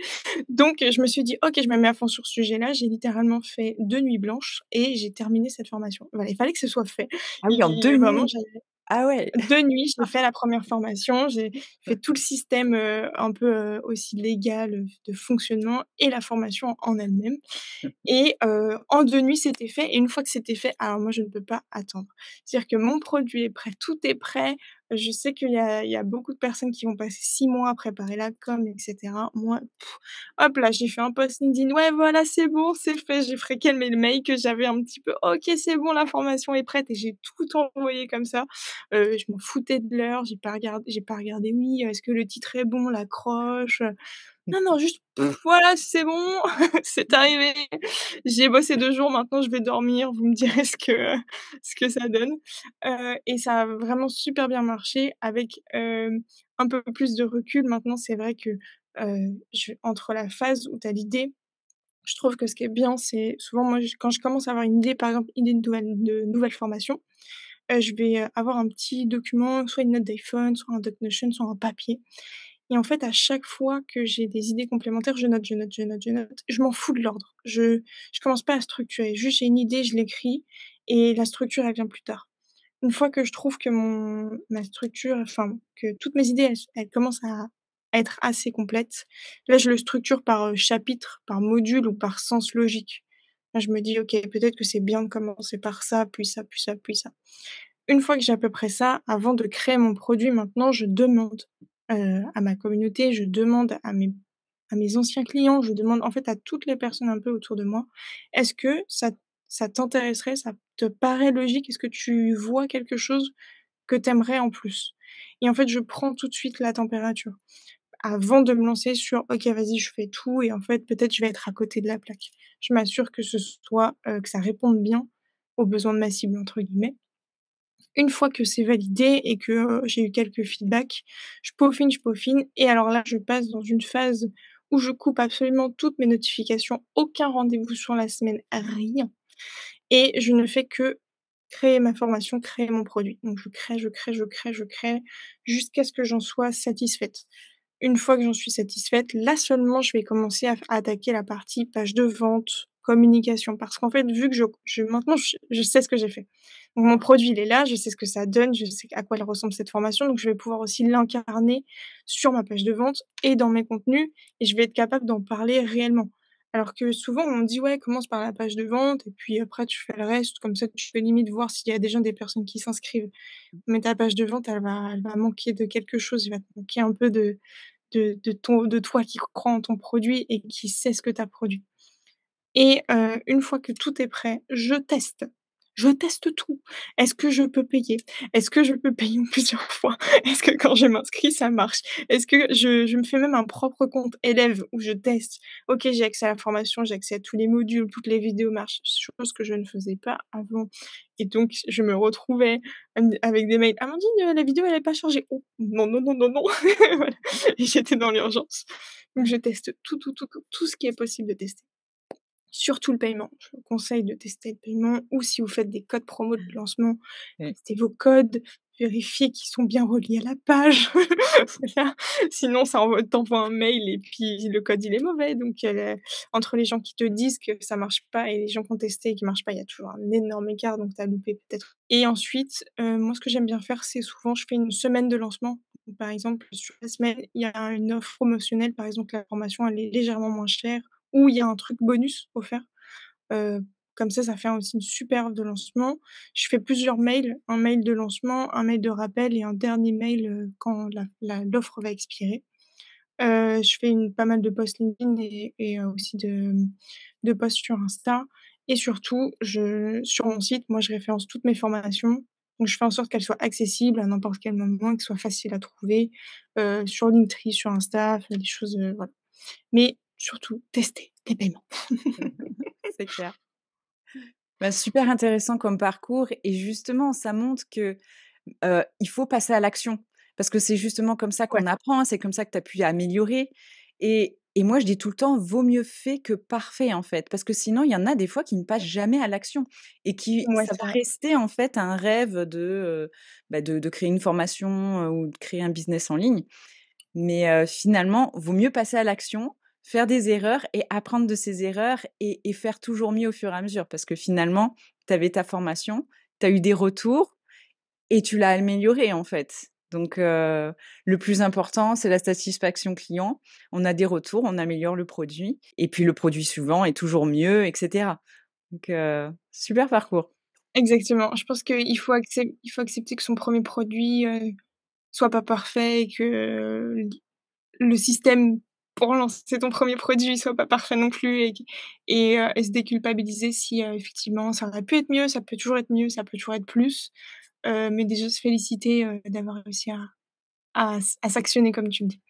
Donc je me suis dit: «OK, je me mets à fond sur ce sujet-là». J'ai littéralement fait 2 nuits blanches et j'ai terminé cette formation. Voilà, il fallait que ce soit fait. Ah oui, en 2 Vraiment, nuits? Ah ouais! 2 nuits, j'ai fait la première formation, j'ai fait tout le système, un peu, aussi légal, de fonctionnement et la formation en elle-même et en 2 nuits, c'était fait et une fois que c'était fait, alors moi, je ne peux pas attendre. C'est-à-dire que mon produit est prêt, tout est prêt. Je sais qu'il y a beaucoup de personnes qui vont passer 6 mois à préparer la com et cetera. Moi, hop là, j'ai fait un post LinkedIn: «Ouais, voilà, c'est bon, c'est fait». J'ai fréqué mes mails que j'avais un petit peu: «OK, c'est bon, la formation est prête» et j'ai tout envoyé comme ça. Je m'en foutais de l'heure, j'ai pas regardé: «Oui, est-ce que le titre est bon, l'accroche?» Non, non, juste: «Voilà, c'est bon, c'est arrivé, j'ai bossé 2 jours, maintenant je vais dormir, vous me direz ce que ça donne». Et ça a vraiment super bien marché avec, un peu plus de recul. Maintenant, c'est vrai que, je entre la phase où tu as l'idée, je trouve que ce qui est bien, c'est souvent moi, quand je commence à avoir une idée, par exemple, idée de nouvelle formation, je vais, avoir un petit document, soit une note d'iPhone, soit un doc Notion, soit un papier et en fait, à chaque fois que j'ai des idées complémentaires, je note, je note, je note, je note. Je m'en fous de l'ordre. Je commence pas à structurer. Juste, j'ai une idée, je l'écris et la structure, elle vient plus tard. Une fois que je trouve que ma structure, enfin, que toutes mes idées, elles commencent à être assez complètes, là, je le structure par, chapitre, par module ou par sens logique. Là, je me dis: «OK, peut-être que c'est bien de commencer par ça, puis ça, puis ça, puis ça». Une fois que j'ai à peu près ça, avant de créer mon produit, maintenant, je demande, à ma communauté, je demande à mes anciens clients, je demande, en fait, à toutes les personnes un peu autour de moi: «Est-ce que ça t'intéresserait? Ça te paraît logique? Est-ce que tu vois quelque chose que tu aimerais en plus?» Et en fait, je prends tout de suite la température avant de me lancer sur: «OK, vas-y, je fais tout» et en fait, peut-être, je vais être à côté de la plaque. Je m'assure que ce soit, que ça réponde bien aux «besoins de ma cible» entre guillemets. Une fois que c'est validé et que, j'ai eu quelques feedbacks, je peaufine et alors là, je passe dans une phase où je coupe absolument toutes mes notifications, aucun rendez-vous sur la semaine, rien et je ne fais que créer ma formation, créer mon produit. Donc je crée, je crée, je crée, je crée jusqu'à ce que j'en sois satisfaite. une fois que j'en suis satisfaite, là seulement je vais commencer à attaquer la partie page de vente, communication. Parce qu'en fait, vu que je maintenant je sais ce que j'ai fait. Donc mon produit, il est là, je sais ce que ça donne, je sais à quoi elle ressemble cette formation, donc je vais pouvoir aussi l'incarner sur ma page de vente et dans mes contenus et je vais être capable d'en parler réellement. Alors que souvent on me dit: «Ouais, commence par la page de vente et puis après tu fais le reste, comme ça tu peux limite voir s'il y a déjà des personnes qui s'inscrivent». Mais ta page de vente, elle va manquer de quelque chose, il va te manquer un peu de toi qui crois en ton produit et qui sait ce que tu as produit. Et une fois que tout est prêt, je teste. Je teste tout. Est-ce que je peux payer? Est-ce que je peux payer plusieurs fois? Est-ce que quand je m'inscris, ça marche? Est-ce que je me fais même un propre compte élève où je teste? OK, j'ai accès à la formation, j'ai accès à tous les modules, toutes les vidéos marchent, chose que je ne faisais pas avant et donc je me retrouvais avec des mails: «Amandine, la vidéo elle est pas chargée». «Oh non, non, non, non, non!» Voilà et j'étais dans l'urgence. Donc je teste tout, tout, tout, tout, tout ce qui est possible de tester. Surtout le paiement. Je vous conseille de tester le paiement ou si vous faites des codes promo de lancement, Oui. testez vos codes, vérifiez qu'ils sont bien reliés à la page. Voilà. Sinon ça t'envoie un mail et puis le code il est mauvais donc entre les gens qui te disent que ça marche pas et les gens qui ont testé et qui marche pas, il y a toujours un énorme écart donc tu as loupé peut-être et ensuite, moi ce que j'aime bien faire, c'est souvent je fais une semaine de lancement. Donc, par exemple, sur la semaine, il y a une offre promotionnelle, par exemple la formation elle est légèrement moins chère ou il y a un truc bonus offert. Comme ça fait aussi une super offre de lancement. Je fais plusieurs mails, un mail de lancement, un mail de rappel et un dernier mail, quand l'offre va expirer. Je fais pas mal de posts LinkedIn et aussi de posts sur Insta et surtout sur mon site, moi je référence toutes mes formations. Donc je fais en sorte qu'elles soient accessibles à n'importe quel moment, qu'elles soient faciles à trouver, sur Linktree, sur Insta, enfin des choses, voilà. Mais surtout, tester les paiements. C'est clair. Bah, super intéressant comme parcours et justement, ça montre que, il faut passer à l'action. Parce que c'est justement comme ça Ouais, qu'on apprend, c'est comme ça que tu as pu améliorer et moi je dis tout le temps: «Vaut mieux fait que parfait», en fait. Parce que sinon, il y en a des fois qui ne passent jamais à l'action et qui ouais, ça c'est va vrai. rester en fait un rêve de créer une formation, ou de créer un business en ligne. Mais finalement, vaut mieux passer à l'action, faire des erreurs et apprendre de ces erreurs et faire toujours mieux au fur et à mesure. Parce que finalement, tu avais ta formation, tu as eu des retours et tu l'as améliorée, en fait. Donc le plus important, c'est la satisfaction client. On a des retours, on améliore le produit et puis le produit suivant est toujours mieux et cetera. Donc super parcours. Exactement. Je pense qu'il faut accepter que son premier produit, soit pas parfait et que le système pour lancer ton premier produit soit pas parfait non plus et se déculpabiliser si, effectivement ça aurait pu être mieux, ça peut toujours être mieux, ça peut toujours être plus, mais déjà se féliciter, d'avoir réussi à s'actionner comme tu le dis.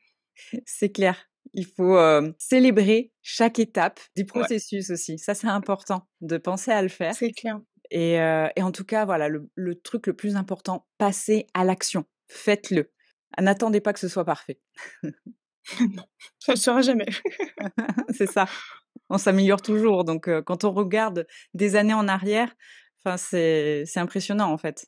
C'est clair. Il faut, célébrer chaque étape du Ouais, processus aussi. Ça, c'est important de penser à le faire c'est clair. et en tout cas, voilà, le truc le plus important, passez à l'action. Faites-le. N'attendez pas que ce soit parfait. Non, ça le sera jamais. C'est ça. On s'améliore toujours donc quand on regarde des années en arrière, enfin, c'est impressionnant, en fait.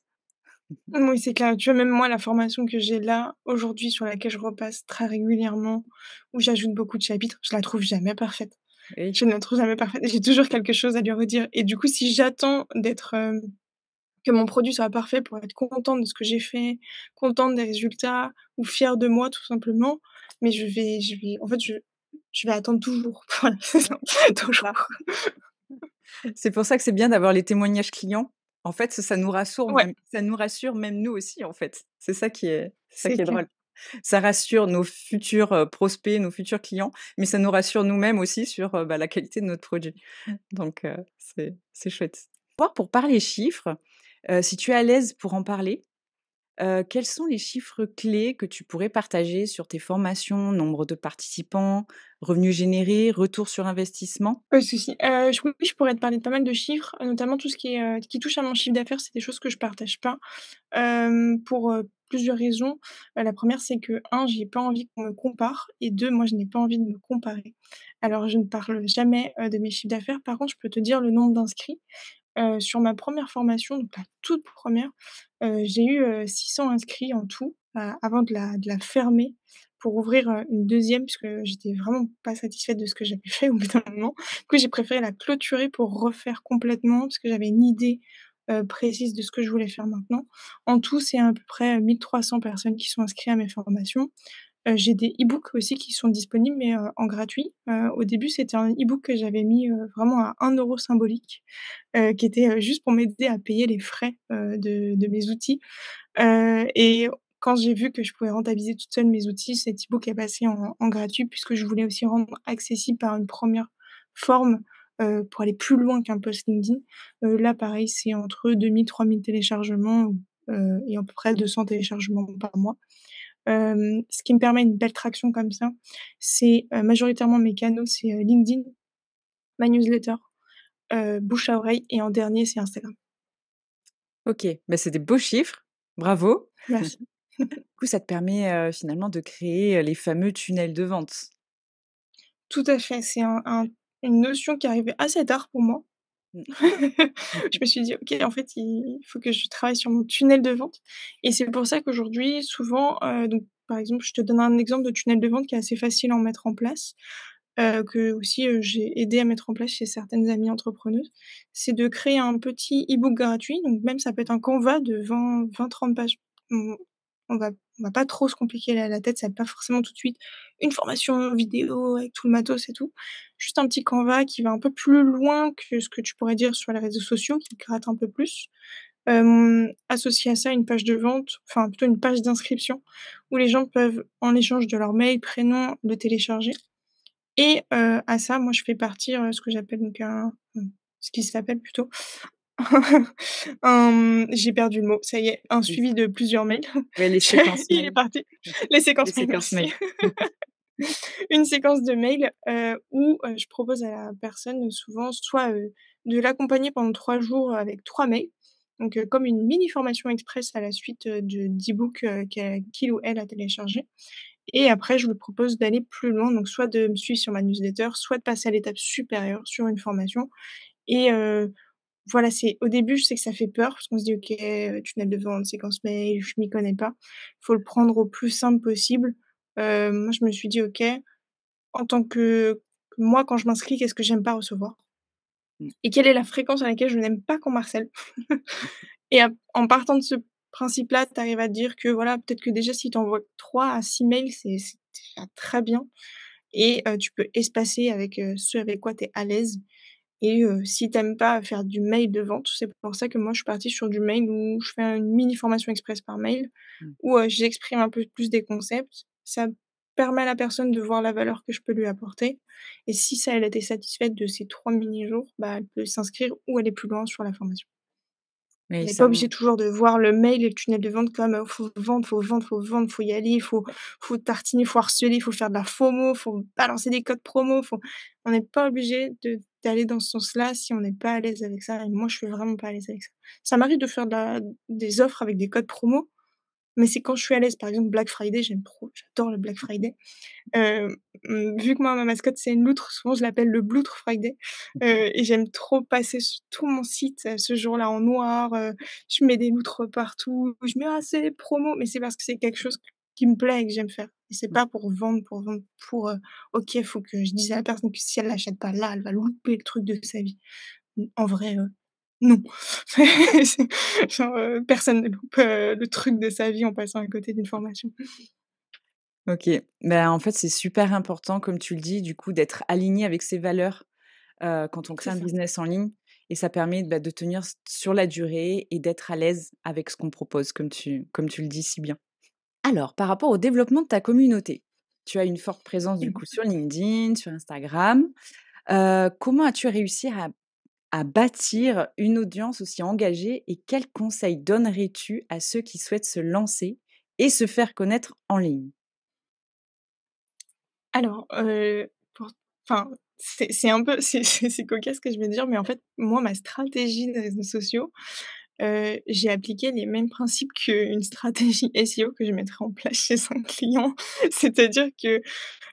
Oui, c'est clair. Tu vois, même moi, la formation que j'ai là, aujourd'hui, sur laquelle je repasse très régulièrement, où j'ajoute beaucoup de chapitres, je la trouve jamais parfaite. Oui, Je ne la trouve jamais parfaite. J'ai toujours quelque chose à lui redire et du coup, si j'attends que mon produit soit parfait pour être contente de ce que j'ai fait, contente des résultats ou fière de moi tout simplement, mais je vais en fait, je vais attendre toujours. Voilà, c'est ça, c'est toujours. ça. C'est pour ça que c'est bien d'avoir les témoignages clients. En fait, ça nous rassure Ouais, même nous aussi, en fait. C'est ça c'est qui est clair. drôle. Ça rassure nos futurs, prospects, nos futurs clients, mais ça nous rassure nous-mêmes aussi sur, la qualité de notre produit. Donc c'est chouette. Pour parler chiffres, si tu es à l'aise pour en parler, quels sont les chiffres clés que tu pourrais partager sur tes formations? Nombre de participants, revenus générés, retour sur investissement? Pas de souci. Je oui, je pourrais te parler de pas mal de chiffres, notamment tout ce qui touche à mon chiffre d'affaires, c'est des choses que je partage pas, pour, plusieurs raisons. La 1re, c'est que j'ai pas envie qu'on me compare et 2, moi, je n'ai pas envie de me comparer. Alors je ne parle jamais, de mes chiffres d'affaires. Par contre, je peux te dire le nombre d'inscrits. Sur ma première formation, donc la toute première, j'ai eu, 600 inscrits en tout, avant de la fermer pour ouvrir, une deuxième puisque j'étais vraiment pas satisfaite de ce que j'avais fait au bout d'un moment. Du coup, j'ai préféré la clôturer pour refaire complètement parce que j'avais une idée, précise de ce que je voulais faire maintenant. En tout, c'est à peu près, 1 300 personnes qui sont inscrites à mes formations. J'ai des e-books aussi qui sont disponibles, mais en gratuit. Au début, c'était un e-book que j'avais mis, vraiment à 1 € symbolique, qui était, juste pour m'aider à payer les frais, de mes outils. Et quand j'ai vu que je pouvais rentabiliser toute seule mes outils, cet e-book est passé en gratuit puisque je voulais aussi rendre accessible par une première forme, pour aller plus loin qu'un post LinkedIn. Là, pareil, c'est entre 2 000-3 000 téléchargements, et à peu près 200 téléchargements par mois. Ce qui me permet une belle traction comme ça, c'est, majoritairement mes canaux, c'est, LinkedIn, ma newsletter, bouche à oreille et en dernier, c'est Instagram. OK, bah, c'est des beaux chiffres, bravo. Merci. Du coup, ça te permet, finalement de créer, les fameux tunnels de vente. Tout à fait, c'est une notion qui est arrivée assez tard pour moi. Mmh. Je me suis dit: «OK, en fait, il faut que je travaille sur mon tunnel de vente» et c'est pour ça qu'aujourd'hui, souvent, donc par exemple, je te donne un exemple de tunnel de vente qui est assez facile à en mettre en place, que aussi, j'ai aidé à mettre en place chez certaines amies entrepreneuses. C'est de créer un petit e-book gratuit, donc même ça peut être un Canva de 20-30 pages. On on va on va pas trop se compliquer la tête, ça va pas forcément tout de suite une formation vidéo avec tout le matos et tout. Juste un petit Canva qui va un peu plus loin que ce que tu pourrais dire sur les réseaux sociaux, qui gratte un peu plus. Associé à ça, une page de vente, enfin plutôt une page d'inscription où les gens peuvent, en échange de leur mail, prénom, le télécharger et à ça, moi, je fais partir, ce que j'appelle donc ce qui s'appelle plutôt j'ai perdu le mot, ça y est, un Mmh. suivi de plusieurs mails. Ouais, les séquences Il est mail. parti. Les Les séquences mails, séquences merci. mail. Une séquence de mails, où, je propose à la personne, souvent, soit, de l'accompagner pendant 3 jours avec 3 mails, donc comme une mini formation express à la suite, de d'e-book, qu'il ou elle a téléchargé et après je lui propose d'aller plus loin, donc soit de me suivre sur ma newsletter, soit de passer à l'étape supérieure sur une formation et voilà, c'est au début, je sais que ça fait peur parce qu'on se dit: «OK, tunnel de vente, séquence mail, je m'y connais pas». Faut le prendre au plus simple possible. Moi, je me suis dit: «OK, en tant que moi, quand je m'inscris, qu'est-ce que j'aime pas recevoir? Mmh. Et quelle est la fréquence à laquelle je n'aime pas qu'on m'harcèle?» Et en partant de ce principe-là, tu arrives à te dire que, voilà, peut-être que déjà si tu envoies 3 à 6 mails, c'est déjà très bien et tu peux espacer avec, ce avec quoi tu es à l'aise et si tu aimes pas faire du mail de vente, c'est pour ça que moi je suis partie sur du mail où je fais une mini formation express par mail, Mmh. où, j'exprime un peu plus des concepts. Ça permet à la personne de voir la valeur que je peux lui apporter et si ça, elle était satisfaite de ces 3 mini jours, bah, elle peut s'inscrire ou aller plus loin sur la formation. On Oui, n'est ça pas obligé toujours de voir le mail et le tunnel de vente comme, faut vendre, faut vendre, faut vendre, faut y aller, faut tartiner, faut harceler, faut faire de la FOMO, faut balancer des codes promo, faut on n'est pas obligé d'aller dans ce sens-là si on n'est pas à l'aise avec ça et moi, je suis vraiment pas à l'aise avec ça. Ça m'arrive de faire des offres avec des codes promo, mais c'est quand je suis à l'aise. Par exemple, Black Friday, j'aime trop, j'adore le Black Friday. Heu, Vu que moi, ma mascotte, c'est une loutre, souvent je l'appelle le Bloutre Friday, et j'aime trop passer tout mon site, ce jour-là en noir, je mets des loutres partout, je mets: «Ah, c'est promo», mais c'est parce que c'est quelque chose qui me plaît et que j'aime faire et c'est Mmh. pas pour vendre, pour, OK, faut que je dise à la personne que si elle l'achète pas là, elle va louper le truc de sa vie. En vrai, non. C'est genre, personne ne loupe, le truc de sa vie en passant à côté d'une formation. OK. Ben en fait, c'est super important, comme tu le dis, du coup, d'être aligné avec ses valeurs, quand on crée C'est un ça. business en ligne et ça permet, bah, de tenir sur la durée et d'être à l'aise avec ce qu'on propose, comme tu le dis si bien. Alors, par rapport au développement de ta communauté, tu as une forte présence, du coup, sur LinkedIn, sur Instagram. Comment as-tu réussi à bâtir une audience aussi engagée et quels conseils donnerais-tu à ceux qui souhaitent se lancer et se faire connaître en ligne? Alors, pour enfin, c'est un peu c'est cocasse ce que je vais dire, mais en fait, moi, ma stratégie des réseaux sociaux, j'ai appliqué les mêmes principes qu'une stratégie SEO que je mettrais en place chez un client. C'est-à-dire que,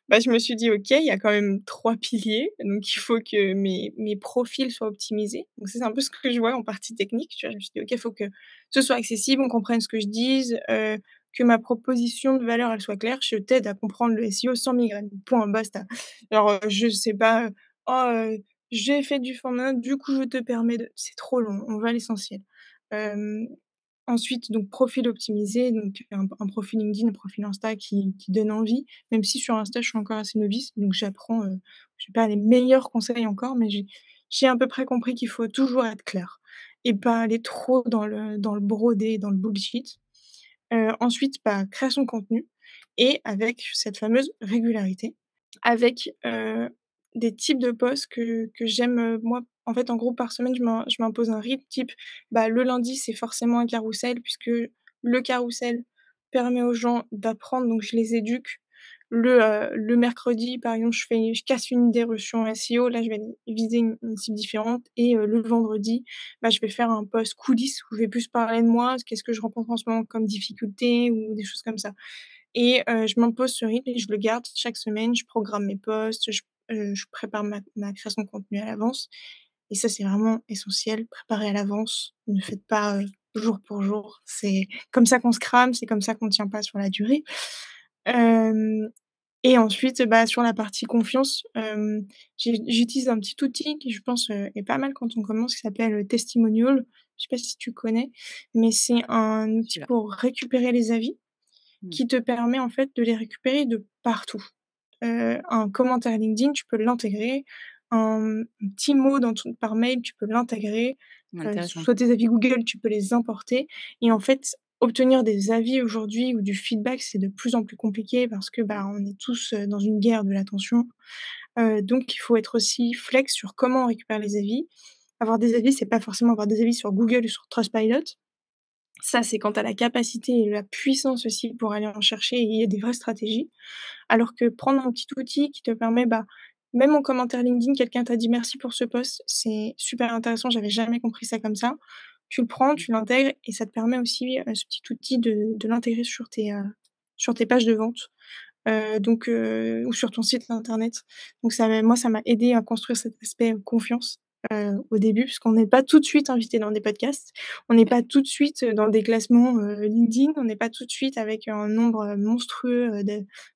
bah, je me suis dit: «OK, il y a quand même 3 piliers, donc il faut que mes profils soient optimisés». Donc ça, c'est un peu ce que je vois en partie technique, tu vois? Je me suis dit: «OK, il faut que ce soit accessible, on comprenne ce que je dise, que ma proposition de valeur, elle soit claire. Je t'aide à comprendre le SEO sans migraine. Point, basta». Alors, je sais pas, «Oh, j'ai fait du format, du coup je te permets de», c'est trop long, on va à l'essentiel. Hem, Ensuite donc profil optimisé, donc un profil LinkedIn, un profil Insta qui donne envie, même si sur Insta je suis encore assez novice, donc j'apprends, j'ai pas les meilleurs conseils encore, mais j'ai à peu près compris qu'il faut toujours être clair et pas aller trop dans le brodé, dans le bullshit. Ensuite, bah, création de contenu et avec cette fameuse régularité, avec, des types de posts que j'aime, moi, en fait, en gros, par semaine, je m'impose un rythme type, bah, le lundi, c'est forcément un carrousel puisque le carrousel permet aux gens d'apprendre, donc je les éduque. Le mercredi, par exemple, je casse une idée reçue en SEO, là, je vais viser une cible différente et le vendredi, bah, je vais faire un post coulisses où je vais plus parler de moi, qu'est-ce que je rencontre en ce moment comme difficulté ou des choses comme ça. Et je m'impose ce rythme et je le garde chaque semaine. Je programme mes posts, je prépare ma création de contenu à l'avance et ça, c'est vraiment essentiel, préparer à l'avance. Ne faites pas, jour pour jour. C'est comme ça qu'on se crame, c'est comme ça qu'on tient pas sur la durée. Hem Et ensuite, bah, sur la partie confiance, j'utilise un petit outil qui, je pense, est pas mal quand on commence, qui s'appelle, Testimonial. Je sais pas si tu connais? Mais c'est un outil Celui-là. pour récupérer les avis Mmh. qui te permet en fait de les récupérer de partout. Un commentaire LinkedIn, tu peux l'intégrer, un petit mot dans ton par mail, tu peux l'intégrer, Intéressant. soit tes avis Google, tu peux les importer et en fait, obtenir des avis aujourd'hui ou du feedback, c'est de plus en plus compliqué parce que, bah, on est tous, dans une guerre de l'attention, donc il faut être aussi flex sur comment on récupère les avis. Avoir des avis, c'est pas forcément avoir des avis sur Google ou sur Trustpilot. Ça, c'est quand tu as la capacité et la puissance aussi pour aller en chercher et il y a des vraies stratégies. Alors que prendre un petit outil qui te permet, bah, même en commentaire LinkedIn, quelqu'un t'a dit: «Merci pour ce post», c'est super intéressant, j'avais jamais compris ça comme ça. Tu le prends, tu l'intègres et ça te permet aussi, ce petit outil de l'intégrer sur tes pages de vente, ou sur ton site internet. Donc ça m'a aidé à construire cet aspect, confiance, au début, puisqu'on n'est pas tout de suite invité dans des podcasts. On n'est pas tout de suite, dans des classements, LinkedIn. On n'est pas tout de suite avec un nombre, monstrueux,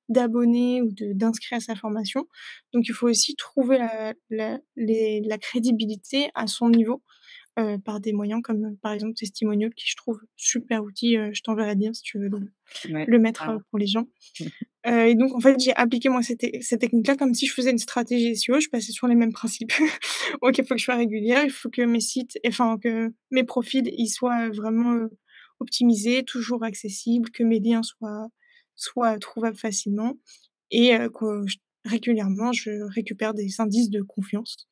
d'abonnés ou d'inscrits à sa formation. Donc il faut aussi trouver la crédibilité à son niveau, par des moyens comme, par exemple, Testimonial qui je trouve super outil, je t'enverrai le lien si tu veux Ouais, le mettre, carrément. pour les gens. Et donc en fait, j'ai appliqué moi cette technique-là comme si je faisais une stratégie SEO, je passais sur les mêmes principes. OK, il faut que je sois régulière, il faut que mes sites enfin que mes profils, ils soient, vraiment, optimisés, toujours accessibles, que mes liens soient trouvables facilement et que j régulièrement, je récupère des indices de confiance.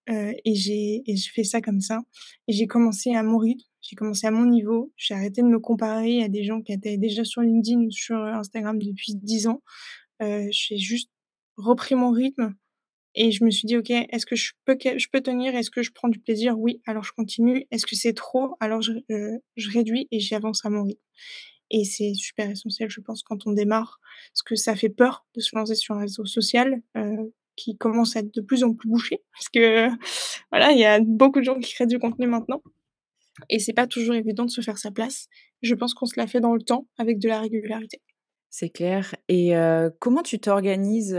Et j'ai fait ça comme ça et j'ai commencé à mon rythme, j'ai commencé à mon niveau. J'ai arrêté de me comparer à des gens qui étaient déjà sur LinkedIn ou sur, Instagram depuis 10 ans. J'ai juste repris mon rythme et je me suis dit: «OK, est-ce que je peux tenir? Est-ce que je prends du plaisir? Oui, alors je continue. Est-ce que c'est trop? Alors je réduis et j'avance à mon rythme». Et c'est super essentiel, je pense, quand on démarre, parce que ça fait peur de se lancer sur un réseau social, qui commence à être de plus en plus bouché. Parce que, voilà, il y a beaucoup de gens qui créent du contenu maintenant et c'est pas toujours évident de se faire sa place. Je pense qu'on se la fait dans le temps avec de la régularité. C'est clair et comment tu t'organises,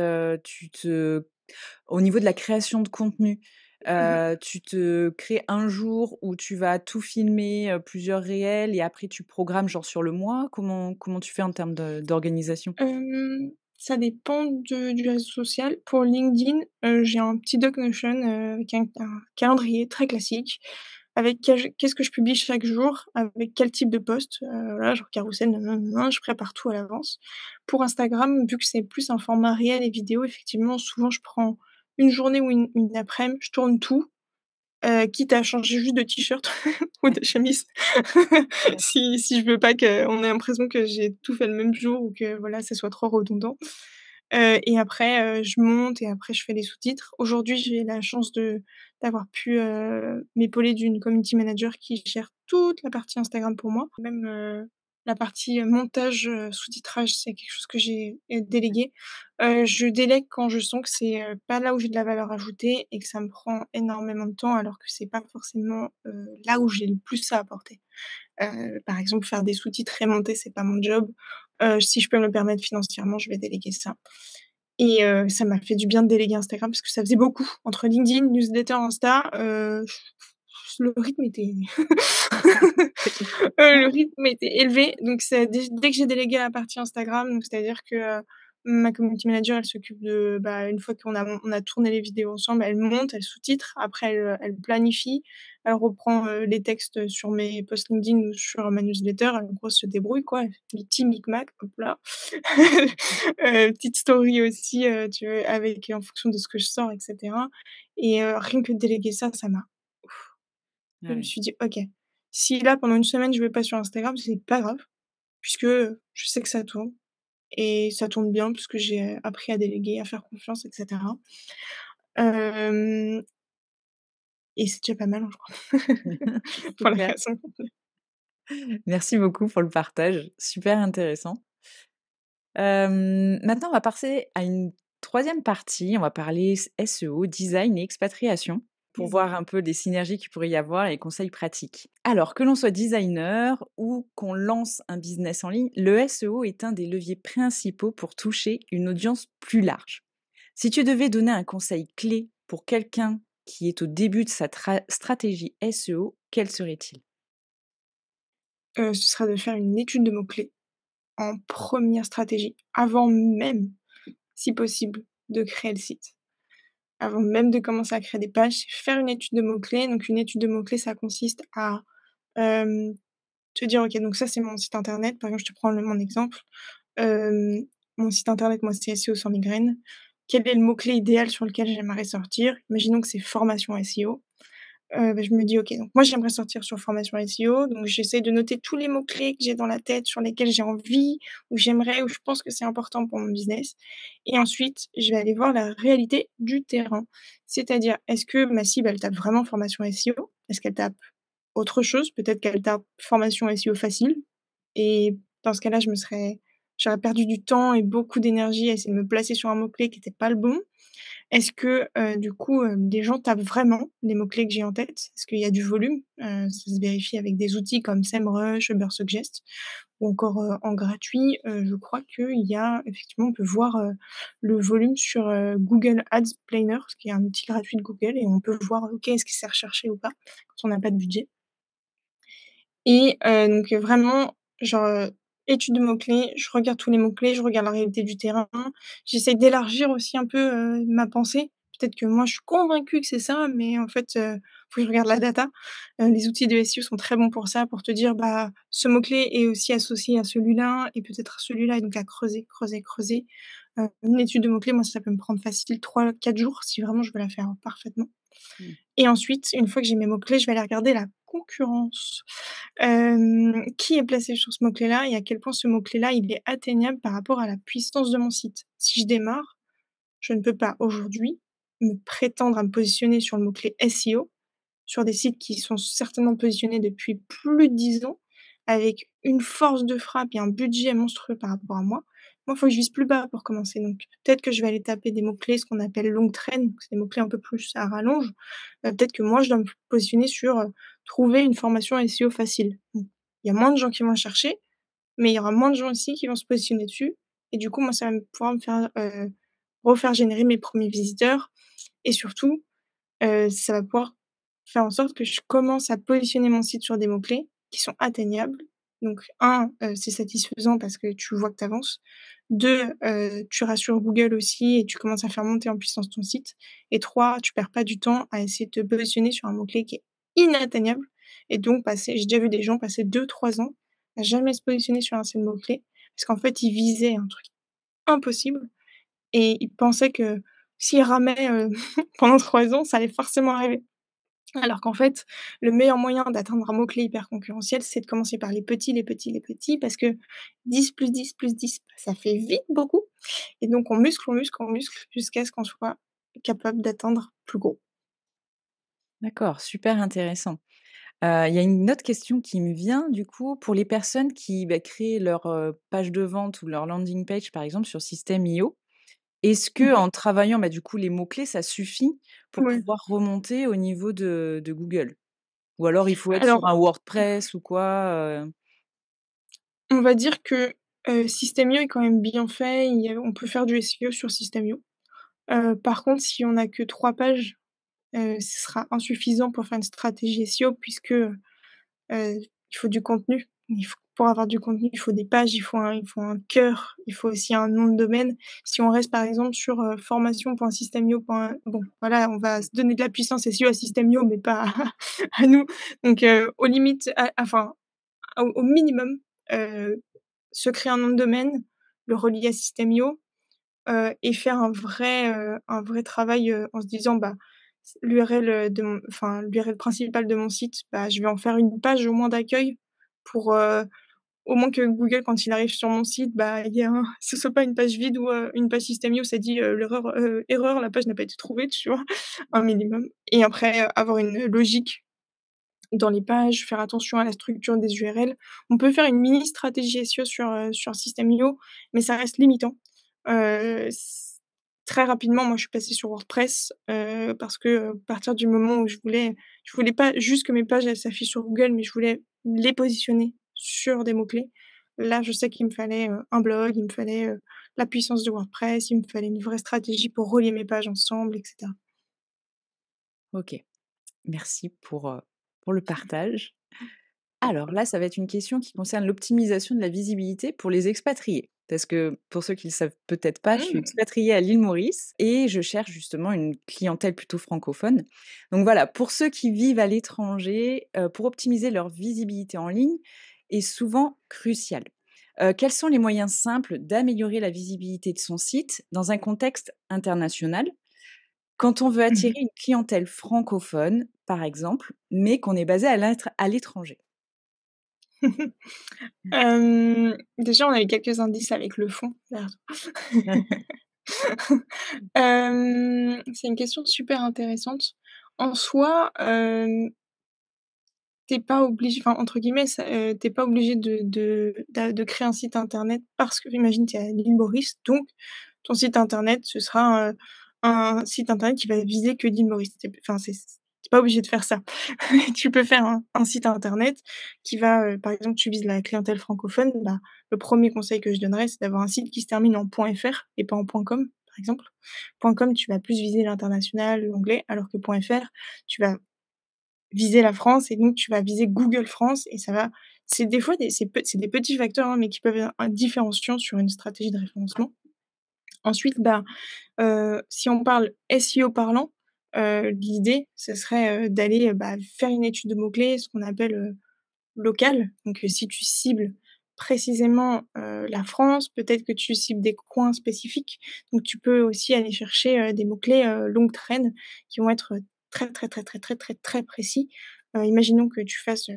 au niveau de la création de contenu? Mmh. Tu te crées un jour où tu vas tout filmer, plusieurs réels et après tu programmes genre sur le mois? Comment tu fais en termes d'organisation? Ça dépend du réseau social. Pour LinkedIn, j'ai un petit doc Notion, avec un calendrier très classique, avec qu'est-ce que je publie chaque jour, avec quel type de post, voilà, genre carrousel, nin, je prépare tout à l'avance. Pour Instagram, vu que c'est plus un format réel et vidéo, effectivement, souvent je prends une journée ou une après-midi, je tourne tout, quitte à changer juste de t-shirt ou de chemise. Si je veux pas qu'on ait l'impression que j'ai tout fait le même jour ou que voilà, ça soit trop redondant. Et après, je monte et après je fais les sous-titres. Aujourd'hui, j'ai la chance d'avoir pu, m'épauler d'une community manager qui gère toute la partie Instagram pour moi. Même, la partie, montage, sous-titrage, c'est quelque chose que j'ai, délégué. Je délègue quand je sens que c'est, pas là où j'ai de la valeur ajoutée et que ça me prend énormément de temps alors que c'est pas forcément, là où j'ai le plus à apporter. Par exemple, faire des sous-titres et monter, c'est pas mon job. Si je peux me le permettre financièrement, je vais déléguer ça. Et ça m'a fait du bien de déléguer Instagram parce que ça faisait beaucoup. Entre LinkedIn, newsletter, Insta, le rythme était le rythme était élevé. Donc c'est dès que j'ai délégué la partie Instagram, donc c'est-à-dire que, ma community manager, elle s'occupe de bah, une fois qu'on a tourné les vidéos ensemble, elle monte, elle sous-titre, après elle planifie, elle reprend, les textes sur mes posts LinkedIn ou sur ma newsletter. En gros, elle se débrouille quoi, elle fait des petits micmacs, hop là. Petite story aussi, tu vois? Avec en fonction de ce que je sors et cetera et rien que de déléguer ça, ça m'a je me Ouais. suis dit: «OK, si là, pendant une semaine, je vais pas sur Instagram, c'est pas grave, puisque, je sais que ça tourne et ça tourne bien puisque j'ai appris à déléguer, à faire confiance et cetera». Hem et c'est déjà pas mal, hein, je crois, pour la Super. création de contenu. Merci beaucoup pour le partage, super intéressant. Maintenant, on va passer à une troisième partie. On va parler SEO, design et expatriation, pour Mmh. voir un peu les synergies qu'il pourrait y avoir et les conseils pratiques. Alors, que l'on soit designer ou qu'on lance un business en ligne, le SEO est un des leviers principaux pour toucher une audience plus large. Si tu devais donner un conseil clé pour quelqu'un qui est au début de sa stratégie SEO, quel serait-il? Ce sera de faire une étude de mots-clés en première stratégie, avant même, si possible, de créer le site. Avant même de commencer à créer des pages, c'est faire une étude de mots-clés. Donc une étude de mots-clés, ça consiste à, hem, te dire: «OK, donc ça, c'est mon site internet». Par exemple, je te prends mon exemple. Hem, Mon site internet, moi, c'est SEO sans migraine. Quel est le mot-clé idéal sur lequel j'aimerais sortir? Imaginons que c'est formation SEO. Bah, je me dis: «OK, donc moi, j'aimerais sortir sur formation SEO», donc j'essaie de noter tous les mots-clés que j'ai dans la tête, sur lesquels j'ai envie, ou j'aimerais, ou je pense que c'est important pour mon business et ensuite, je vais aller voir la réalité du terrain. C'est-à-dire, est-ce que ma cible, elle tape vraiment formation SEO? Est-ce qu'elle tape autre chose? Peut-être qu'elle tape formation SEO facile et dans ce cas-là, j'aurais perdu du temps et beaucoup d'énergie à essayer de me placer sur un mot-clé qui était pas le bon. Est-ce que, du coup, les gens tapent vraiment les mots-clés que j'ai en tête? Est-ce qu'il y a du volume? Ça se vérifie avec des outils comme SEMrush, Ubersuggest ou encore, en gratuit, je crois qu'il y a effectivement, on peut voir, le volume sur, Google Ads Planner, ce qui est un outil gratuit de Google et on peut voir, OK, est-ce que c'est recherché ou pas, quand on n'a pas de budget et donc vraiment, genre, étude de mots-clés, je regarde tous les mots-clés, je regarde la réalité du terrain. J'essaie d'élargir aussi un peu, ma pensée. Peut-être que moi, je suis convaincue que c'est ça, mais en fait, faut que je regarde la data. Les outils de SEO sont très bons pour ça, pour te dire: «Bah, ce mot-clé est aussi associé à celui-là et peut-être à celui-là» et donc à creuser, creuser, creuser. Une étude de mots-clés, moi, ça peut me prendre facile 3-4 jours si vraiment je veux la faire parfaitement. Mmh. Et ensuite, une fois que j'ai mes mots-clés, je vais aller regarder la concurrence. Qui est placé sur ce mot-clé-là et à quel point ce mot-clé-là, il est atteignable par rapport à la puissance de mon site. Si je démarre, je ne peux pas aujourd'hui me prétendre à me positionner sur le mot-clé SEO, sur des sites qui sont certainement positionnés depuis plus de 10 ans, avec une force de frappe et un budget monstrueux par rapport à moi. Moi, il faut que je vise plus bas pour commencer, donc peut-être que je vais aller taper des mots-clés, ce qu'on appelle long train, donc c'est des mots-clés un peu plus à rallonge. Peut-être que moi, je dois me positionner sur, trouver une formation SEO facile. Mmh. Il y a moins de gens qui vont chercher, mais il y aura moins de gens aussi qui vont se positionner dessus et du coup, moi, ça va pouvoir me faire, refaire générer mes premiers visiteurs et surtout, ça va pouvoir faire en sorte que je commence à positionner mon site sur des mots-clés qui sont atteignables. Donc 1, c'est satisfaisant parce que tu vois que tu avances. 2, tu rassures Google aussi et tu commences à faire monter en puissance ton site. Et 3, tu perds pas du temps à essayer de te positionner sur un mot-clé qui est inatteignable et donc j'ai déjà vu des gens passer 2-3 ans à jamais se positionner sur un seul mot-clé parce qu'en fait, ils visaient un truc impossible et ils pensaient que s'ils ramaient, pendant 3 ans, ça allait forcément arriver. Alors qu'en fait, le meilleur moyen d'atteindre un mot-clé hyper concurrentiel, c'est de commencer par les petits, les petits, les petits, parce que 10 plus 10 plus 10, ça fait vite beaucoup et donc on muscle, on muscle, on muscle jusqu'à ce qu'on soit capable d'atteindre plus gros. D'accord, super intéressant. Il y a une autre question qui me vient du coup, pour les personnes qui, créent leur, page de vente ou leur landing page, par exemple, sur System.io. Est-ce que Mmh. en travaillant, du coup, les mots-clés, ça suffit pour Ouais. pouvoir remonter au niveau de Google? Ou alors il faut être sur Alors, un WordPress ou quoi, on va dire que, System.io est quand même bien fait, il y a on peut faire du SEO sur System.io. Par contre, si on a que 3 pages, ce sera insuffisant pour faire une stratégie SEO puisque, il faut du contenu. Il faut pour avoir du contenu, il faut des pages, il faut un cœur, il faut aussi un nom de domaine. Si on reste par exemple sur, formation.systemio. Bon, voilà, on va se donner de la puissance SEO à Systemio, mais pas à nous. Donc, aux limites, enfin, au minimum, heu, se créer un nom de domaine, le relier à Systemio, et faire un vrai travail, en se disant: «Bah, l'URL principale de mon site, bah, je vais en faire une page au moins d'accueil pour, au moins que Google quand il arrive sur mon site, bah, il y a un ce soit pas une page vide ou, une page Systemio où ça dit, «Erreur, la page n'a pas été trouvée», tu vois? Un minimum et après, avoir une logique dans les pages, faire attention à la structure des URL. On peut faire une mini stratégie SEO sur System.io, mais ça reste limitant. S Très rapidement, moi, je suis passée sur WordPress, parce que, à partir du moment où je voulais pas juste que mes pages, elles s'affichent sur Google, mais je voulais les positionner sur des mots-clés. Là, je sais qu'il me fallait, un blog, il me fallait, la puissance de WordPress, il me fallait une vraie stratégie pour relier mes pages ensemble et cetera. OK. Merci pour le partage. Alors là, ça va être une question qui concerne l'optimisation de la visibilité pour les expatriés. Parce que pour ceux qui ne le savent peut-être pas, je suis Mmh. expatriée à l'île Maurice et je cherche justement une clientèle plutôt francophone. Donc voilà, pour ceux qui vivent à l'étranger, pour optimiser leur visibilité en ligne est souvent crucial. Quels sont les moyens simples d'améliorer la visibilité de son site dans un contexte international quand on veut attirer Mmh. une clientèle francophone, par exemple, mais qu'on est basé à l'étranger? Déjà, on a eu quelques indices avec le fond. Merde. C'est une question super intéressante. En soi, tu pas obligé enfin, entre guillemets, ça, tu pas obligé de créer un site internet parce que imagine, tu es à l'île Maurice, donc ton site internet, ce sera, un site internet qui va viser que l'île Maurice. Tu pas obligé de faire ça. Tu peux faire un site internet qui va, par exemple, tu vises la clientèle francophone, bah, le premier conseil que je donnerais, c'est d'avoir un site qui se termine en .fr et pas en .com, par exemple. .com, tu vas plus viser l'international, l'anglais, alors que .fr, tu vas viser la France et donc tu vas viser Google France et ça va c'est des fois c'est des petits facteurs, hein, mais qui peuvent être un différenciant sur une stratégie de référencement. Ensuite, bah, si on parle SEO parlant, l'idée, ce serait, d'aller, bah, faire une étude de mots-clés, ce qu'on appelle, locale. Donc, si tu cibles précisément, la France, peut-être que tu cibles des coins spécifiques. Donc tu peux aussi aller chercher, des mots-clés, longue traîne qui vont être, très, très, très, très, très, très, très précis. Imaginons que tu fasses,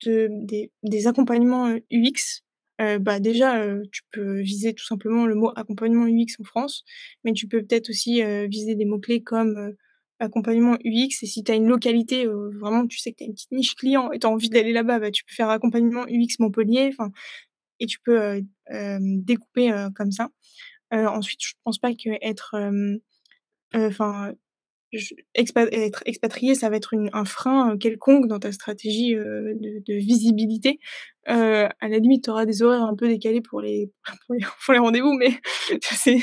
des accompagnements, UX, bah, déjà, tu peux viser tout simplement le mot accompagnement UX en France, mais tu peux peut-être aussi, viser des mots-clés comme, accompagnement UX et si tu as une localité, vraiment tu sais que tu as une petite niche client et tu as envie d'aller là-bas, bah, tu peux faire accompagnement UX Montpellier, enfin et tu peux, découper, comme ça. Ensuite, je pense pas qu'être, enfin être expatrié, ça va être un frein, quelconque dans ta stratégie, de visibilité. À la limite, tu auras des horaires un peu décalés pour les pour les rendez-vous, mais c'est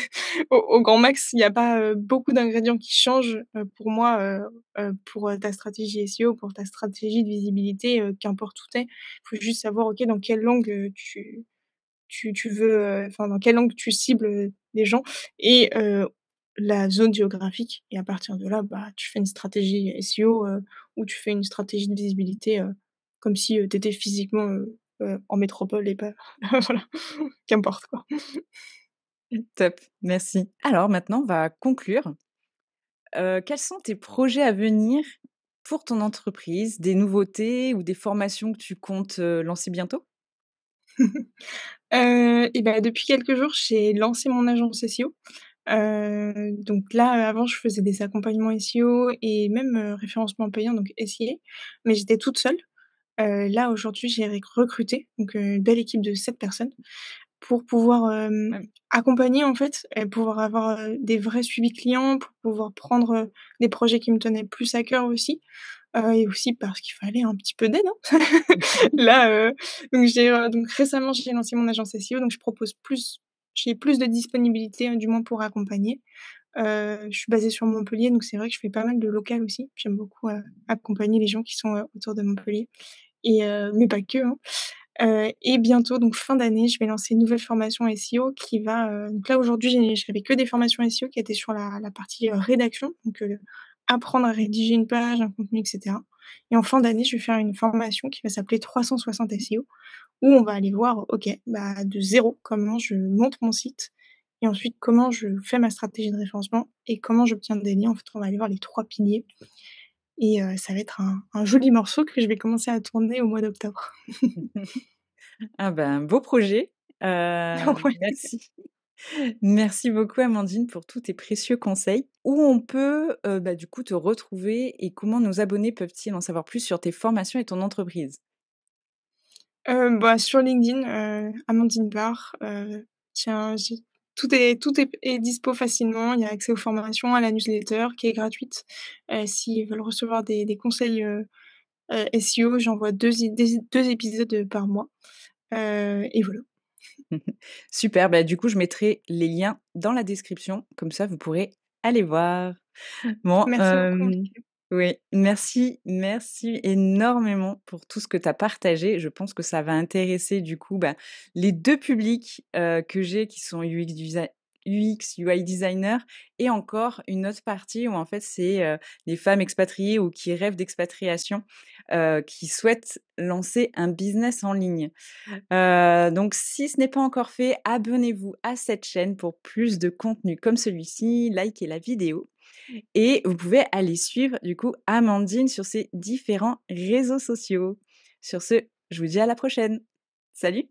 au grand max, il y a pas, beaucoup d'ingrédients qui changent, pour moi, pour, ta stratégie SEO, pour ta stratégie de visibilité, qu'importe où tu es. Il faut juste savoir, OK, dans quelle langue, tu veux, enfin, dans quelle langue tu cibles, les gens et la zone géographique et à partir de là, bah, tu fais une stratégie SEO, ou tu fais une stratégie de visibilité, comme si, tu étais physiquement, en métropole et pas voilà, qu'importe quoi. Top, merci. Alors maintenant, on va conclure. Quels sont tes projets à venir pour ton entreprise? Des nouveautés ou des formations que tu comptes, lancer bientôt? Et bah, depuis quelques jours, j'ai lancé mon agence SEO. Donc là, avant, je faisais des accompagnements SEO et même, référencement payant, donc SIA, mais j'étais toute seule. Là, aujourd'hui, j'ai recruté, donc une belle équipe de 7 personnes pour pouvoir, Ouais. accompagner, en fait et pouvoir avoir, des vrais suivis clients, pour pouvoir prendre, des projets qui me tenaient plus à cœur aussi, et aussi parce qu'il fallait un petit peu d'aide, hein. Là, donc donc récemment, j'ai lancé mon agence SEO, donc j'ai plus de disponibilité, du moins pour accompagner. Je suis basée sur Montpellier, donc c'est vrai que je fais pas mal de local aussi. J'aime beaucoup, accompagner les gens qui sont, autour de Montpellier et mais pas que, hein. Et bientôt, donc fin d'année, je vais lancer une nouvelle formation SEO qui va, donc là aujourd'hui j'avais que des formations SEO qui étaient sur la partie, rédaction, donc apprendre à rédiger une page, un contenu et cetera. Et en fin d'année, je vais faire une formation qui va s'appeler 360 SEO, où on va aller voir, OK, bah, de zéro, comment je monte mon site et ensuite comment je fais ma stratégie de référencement et comment j'obtiens des liens. En fait, on va aller voir les 3 piliers et ça va être un joli morceau que je vais commencer à tourner au mois d'octobre. Ah ben, beau projet. Ouais. Merci. Merci beaucoup Amandine pour tous tes précieux conseils. Où on peut, bah, du coup te retrouver et comment nos abonnés peuvent-ils en savoir plus sur tes formations et ton entreprise? Bah, sur LinkedIn, Amandine Barre, tiens, j'ai tout est dispo facilement. Il y a accès aux formations, à la newsletter qui est gratuite. S'ils veulent recevoir des conseils, SEO, j'envoie 2 épisodes, par mois, et voilà. Super, bah, du coup je mettrai les liens dans la description, comme ça vous pourrez aller voir. Bon, Merci beaucoup en tout cas. oui, merci énormément pour tout ce que tu as partagé. Je pense que ça va intéresser du coup, bah, les 2 publics, que j'ai qui sont UX, UI designers et encore une autre partie où en fait c'est, les femmes expatriées ou qui rêvent d'expatriation, qui souhaitent lancer un business en ligne. Donc si ce n'est pas encore fait, abonnez-vous à cette chaîne pour plus de contenu comme celui-ci, likez la vidéo et vous pouvez aller suivre du coup Amandine sur ses différents réseaux sociaux. Sur ce, je vous dis à la prochaine. Salut!